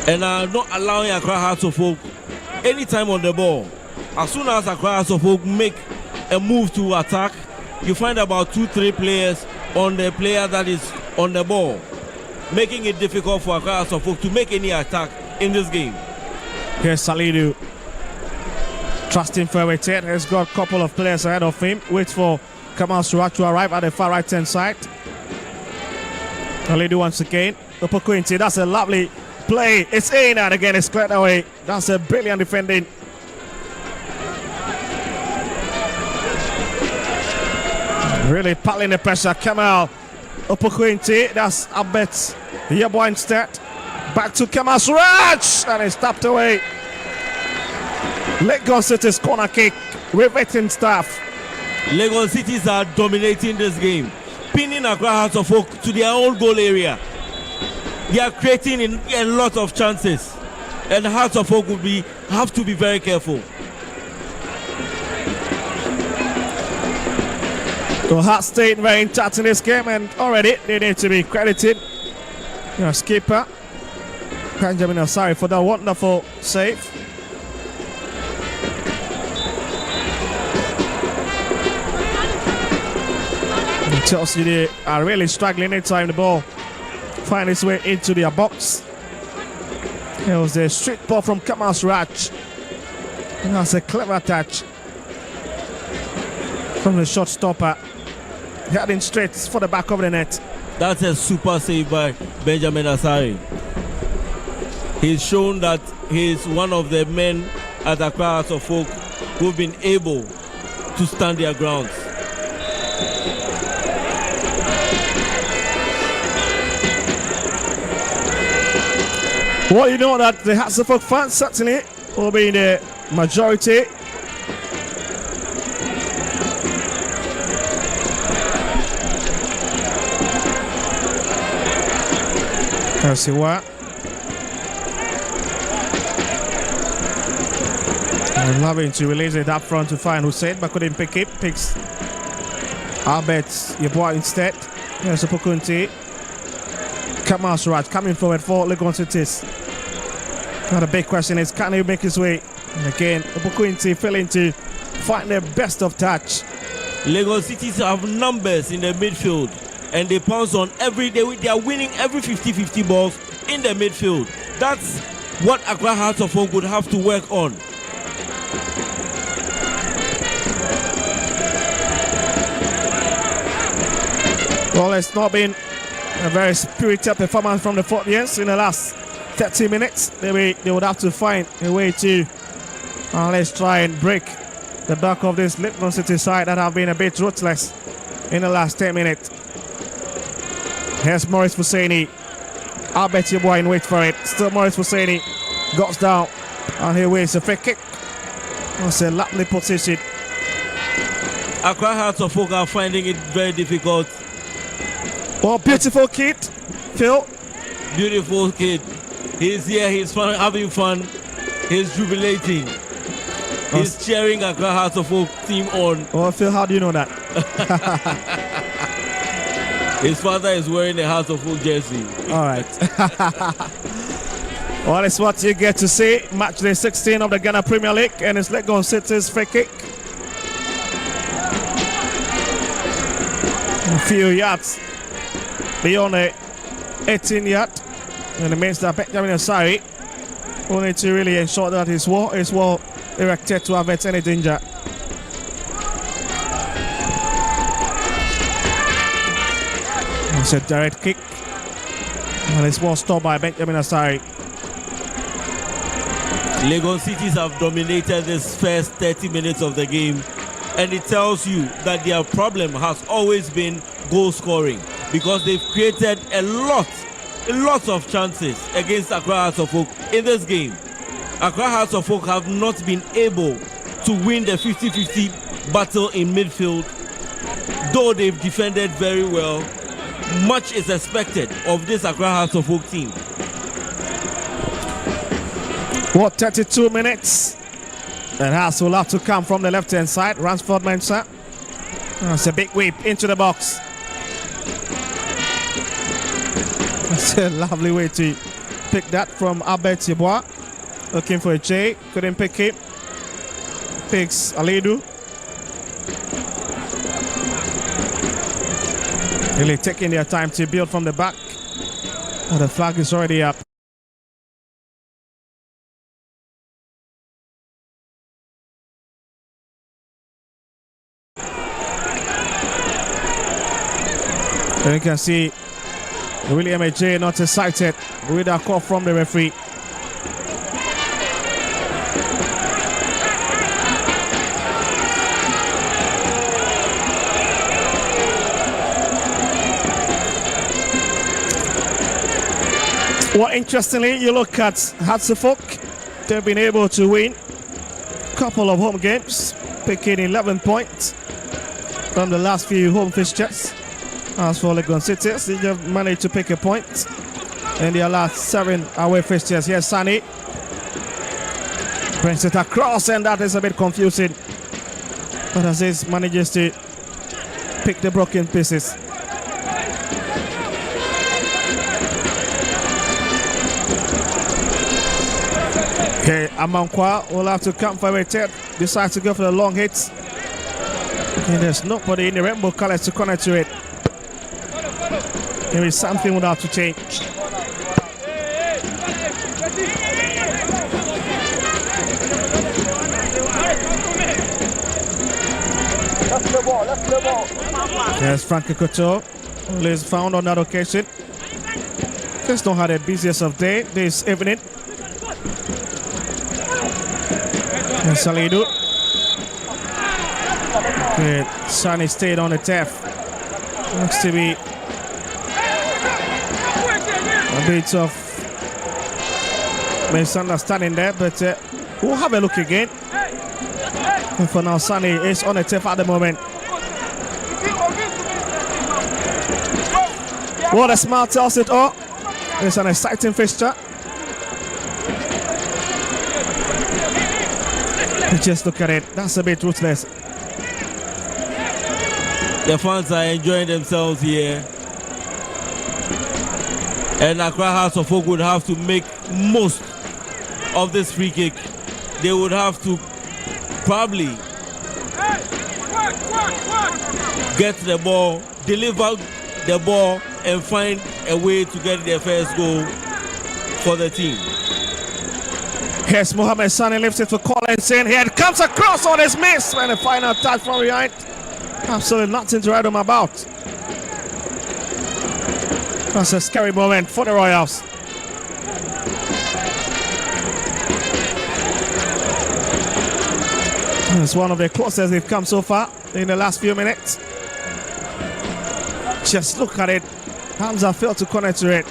and are not allowing Accra Hearts of Oak any time on the ball. As soon as Accra Hearts of Oak make a move to attack, you find about 2-3 players on the player that is on the ball, making it difficult for Accra Hearts of Oak to make any attack in this game. Here's Salidu. Trusting forward Ted has got a couple of players ahead of him. Waits for Kamal Suraj to arrive at the far right hand side. Salidu once again. Opokuinti, that's a lovely play. It's in and again it's cleared away. That's a brilliant defending. Really piling the pressure. Kamal Opokuinti, that's Abet Yeboah instead. Back to Kamal Suraj and it's tapped away. Legon City's corner kick, riveting stuff. Legon Cities are dominating this game, pinning Accra Hearts of Oak to their own goal area. They are creating a lot of chances, and Hearts of Oak have to be very careful. So Hearts stayed very intact in this game, and already they need to be credited. Skipper Benjamin Asari for that wonderful save. Chelsea, they are really struggling anytime the ball finds its way into their box. It was a straight ball from Kamal Suraj. And that's a clever touch from the shot stopper. Heading straight for the back of the net. That's a super save by Benjamin Asari. He's shown that he's one of the men at Accra Hearts of Oak who've been able to stand their grounds. Well, you know that the Hearts of Oak fans certainly will be in the majority. Let's see what. I'm loving to release it up front to find Hussein, but couldn't pick it. Picks Albert Yeboah instead. There's Opokunti. Kamal Suraj coming forward for Legon Cities. Now the big question is, can he make his way? And again, Opokunti failing to find the best of touch. Legon Cities have numbers in the midfield, and they pounce on they are winning every 50-50 balls in the midfield. That's what Accra Hearts of Oak would have to work on. Well, it's not been a very spirited performance from the Fortians in the last 30 minutes. They would have to find a way to let's try and break the back of this Legon City side that have been a bit ruthless in the last 10 minutes. Here's Maurice Husseini. Albert Yeboah in wait for it. Still Maurice Husseini goes down and he waits a free kick. That's a lovely position. Accra Hearts of Oak are finding it very difficult. Oh, beautiful kid, Phil. Beautiful kid. He's here, he's fun, having fun, he's jubilating. He's cheering Accra Hearts of Oak team on. Oh, Phil, how do you know that? His father is wearing a Hearts of Oak jersey. All right. Well, it's what you get to see. Match day 16 of the Ghana Premier League, and it's Legon City's free kick. A few yards beyond the 18-yard, and it means that Benjamin Asari will need to really ensure that his wall is well erected to avert any danger. It's a direct kick, and it's well stopped by Benjamin Asari. Legon Cities have dominated this first 30 minutes of the game, and it tells you that their problem has always been goal scoring, because they've created a lot of chances against Accra Hearts of Oak in this game. Accra Hearts of Oak have not been able to win the 50-50 battle in midfield, though they've defended very well. Much is expected of this Accra Hearts of Oak team. What, 32 minutes? And Hearts will have to come from the left-hand side. Ransford Mensah. That's a big whip into the box. That's a lovely way to pick that from Albert Yeboah. Looking for a J, couldn't pick it. Picks Alidu. Really taking their time to build from the back. Oh, the flag is already up. And you can see William AJ not excited with a call from the referee. Well, interestingly, you look at Hearts of Oak. They've been able to win a couple of home games, picking 11 points from the last few home fixtures. As for Legon City, they have managed to pick a point in their last 7 away fixtures. Here's Sani. Brings it across, and that is a bit confusing. But Aziz manages to pick the broken pieces. Okay, Amankwa will have to come for a third. Decides to go for the long hits. Okay, there's nobody in the rainbow colors to connect to it. Maybe something would have to change. There's Frankie Couture, who is found on that occasion. Just don't have the busiest of day this evening. And Salidu. Okay, Sani stayed on the turf. Looks to be a bit of misunderstanding there, but we'll have a look again. And for now, Sani is on the turf at the moment. What a smile tells it all. It's an exciting fixture. Just look at it. That's a bit ruthless. The fans are enjoying themselves here. And Accra Hearts of Oak would have to make most of this free kick. They would have to probably get the ball, deliver the ball, and find a way to get their first goal for the team. Here's Mohamed Sani, lifts it to Collins in. Here it comes across on his miss, and the final touch from behind. Absolutely nothing to write him about. That's a scary moment for the Royals. It's one of the closest they've come so far in the last few minutes. Just look at it. Hamza failed to connect to it.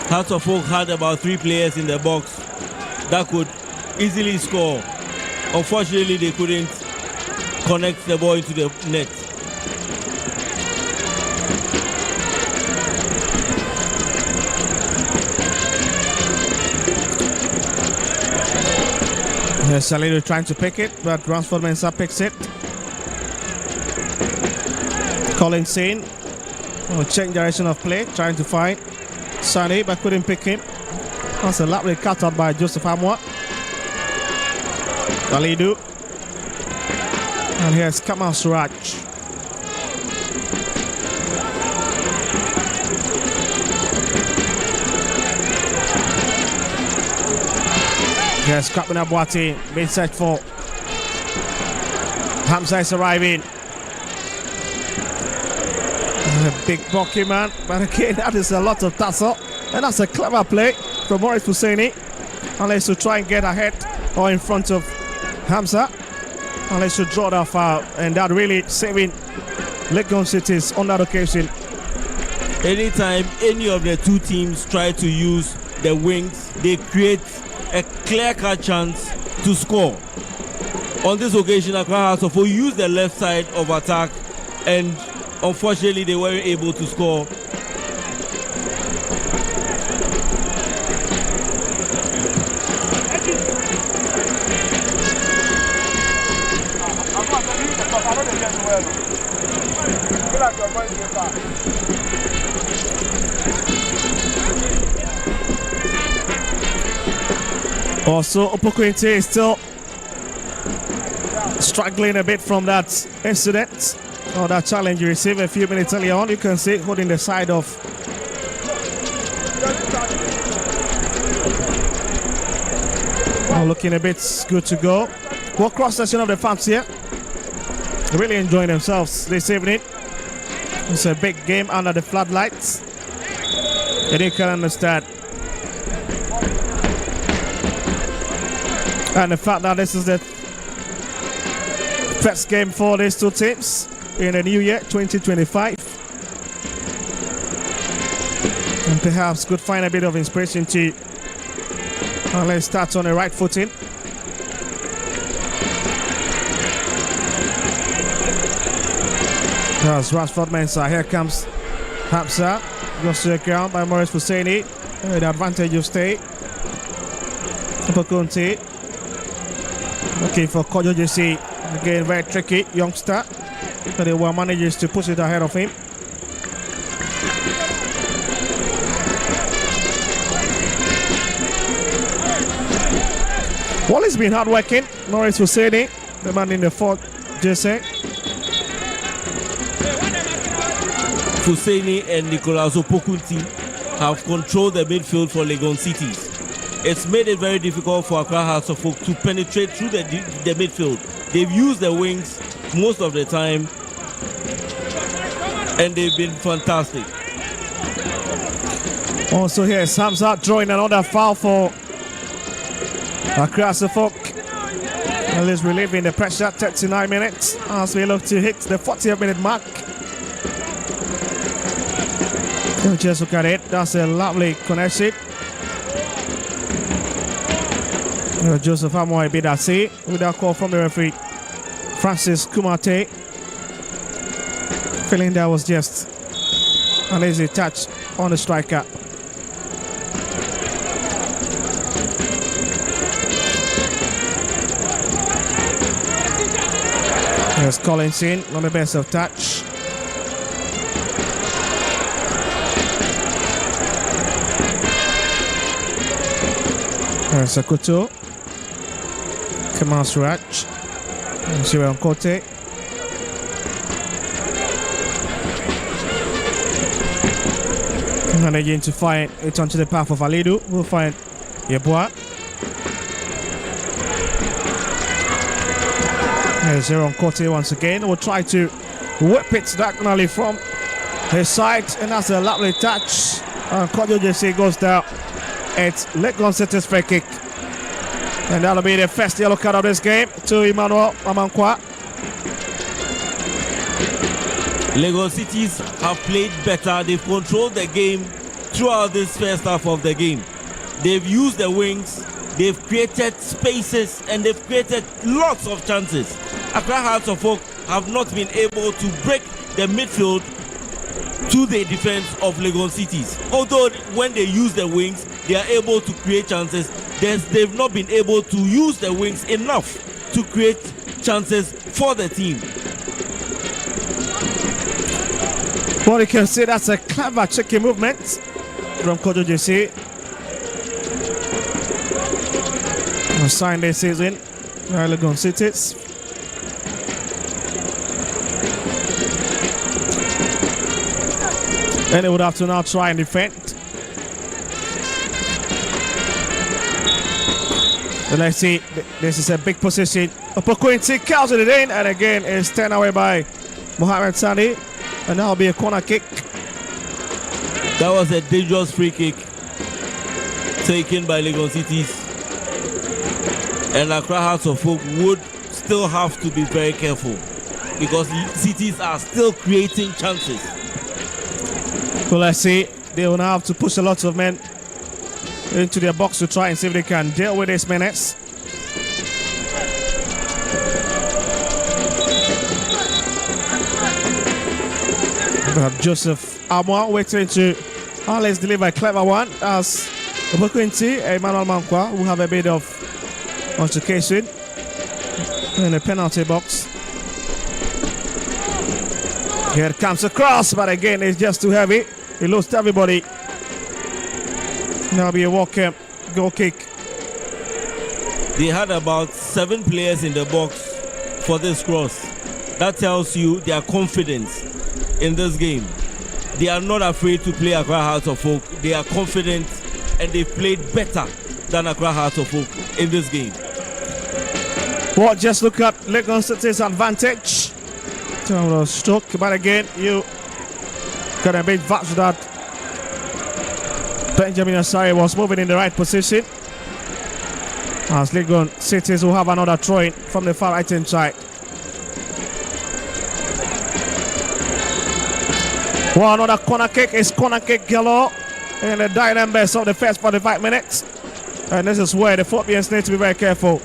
Hearts of Oak had about 3 players in the box that could easily score. Unfortunately, they couldn't connect the ball into the net. Salido trying to pick it, but Ransford Mensah picks it. Collins in. Change direction of play, trying to find Sani, but couldn't pick him. That's a lovely cut out by Joseph Amwa. Salido. And here's Kamal Suraj. Here's Kaplan Abwati being set for. Hamza is arriving. A big blocky man, but again, that is a lot of tussle. And that's a clever play from Morris Husseini. Unless to try and get ahead or in front of Hamza. Unless to draw that foul. And that really saving Legon Cities on that occasion. Anytime any of the two teams try to use the wings, they create a clear-cut chance to score. On this occasion, Accra Hearts of Oak used the left side of attack, and unfortunately they weren't able to score. Also, Opokwente is still struggling a bit from that incident or that challenge you received a few minutes earlier on. You can see holding the side of looking a bit good to go. What cross section of the fans here? Really enjoying themselves this evening. It's a big game under the floodlights. And you can understand. And the fact that this is the first game for these two teams in the new year, 2025. And perhaps could find a bit of inspiration to let's start on the right footing. That's Rashford Mensah. Here comes Hamza. goes to the ground by Maurice Husseini. The advantage of stay. Opokunti looking for Kojo JC. Again, very tricky youngster. But the one manages to push it ahead of him. Well, he's been hard working. Maurice Husseini, the man in the fourth jersey. Husseini and Nicolas Opokunti have controlled the midfield for Legon Cities. It's made it very difficult for Accra Hearts of Oak to penetrate through the midfield. They've used the wings most of the time, and they've been fantastic. Also here, Hamza drawing another foul for Accra Hearts of Oak. Well, he's relieving the pressure. 39 minutes as we look to hit the 40th minute mark. Just look at it. That's a lovely connection. Joseph Amoy Bidasi with a call from the referee Francis Kumate. Feeling that was just an easy touch on the striker. There's Collins in on the best of touch. There's Sakuto. Kamal Suraj. Shiron Kote. Managing to find it onto the path of Alidu. We'll find Yeboah. There's Shiron Kote once again. We'll try to whip it diagonally from his side, and that's a lovely touch. Kojo JC goes down. It's Legon City's free kick. And that'll be the first yellow card of this game to Emmanuel Amankwa. Legon Cities have played better. They've controlled the game throughout this first half of the game. They've used the wings, they've created spaces, and they've created lots of chances. Accra Hearts of Oak have not been able to break the midfield to the defense of Legon Cities. Although when they use the wings, they are able to create chances. They've not been able to use the wings enough to create chances for the team. Well, you can see that's a clever tricky movement from Kojo JC. Signed this season, Legon Cities. And they would have to now try and defend. And let's see, this is a big position. Opokunti curls it in, and again it's turned away by Mohamed Sani. And that'll be a corner kick. That was a dangerous free kick taken by Legon Cities. And Accra Hearts of Oak would still have to be very careful because Cities are still creating chances. Well, let's see. They will now have to push a lot of men into their box to try and see if they can deal with this menace. Joseph Amwa waiting to let's deliver a clever one as Opokunti, Emmanuel Mankwa will have a bit of altercation in the penalty box. Here it comes across, but again it's just too heavy. He lost everybody. Now be a goal kick. They had about 7 players in the box for this cross. That tells you their confidence in this game. They are not afraid to play Accra Hearts of Oak. They are confident and they've played better than Accra Hearts of Oak in this game. Well, just look at Legon City's advantage. Stroke, but again, you got a big vouch that Benjamin Asari was moving in the right position. As Legon Cities will have another throw-in from the far right hand side. Well, another corner kick is corner kick galore in the dying best of the first 45 minutes. And this is where the Phobbians need to be very careful.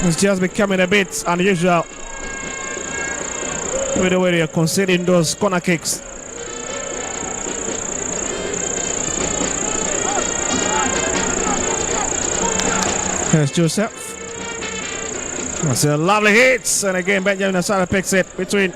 It's just becoming a bit unusual. with the way they are conceding those corner kicks. Here's Joseph. That's a lovely hits, and again Benjamin Asada picks it between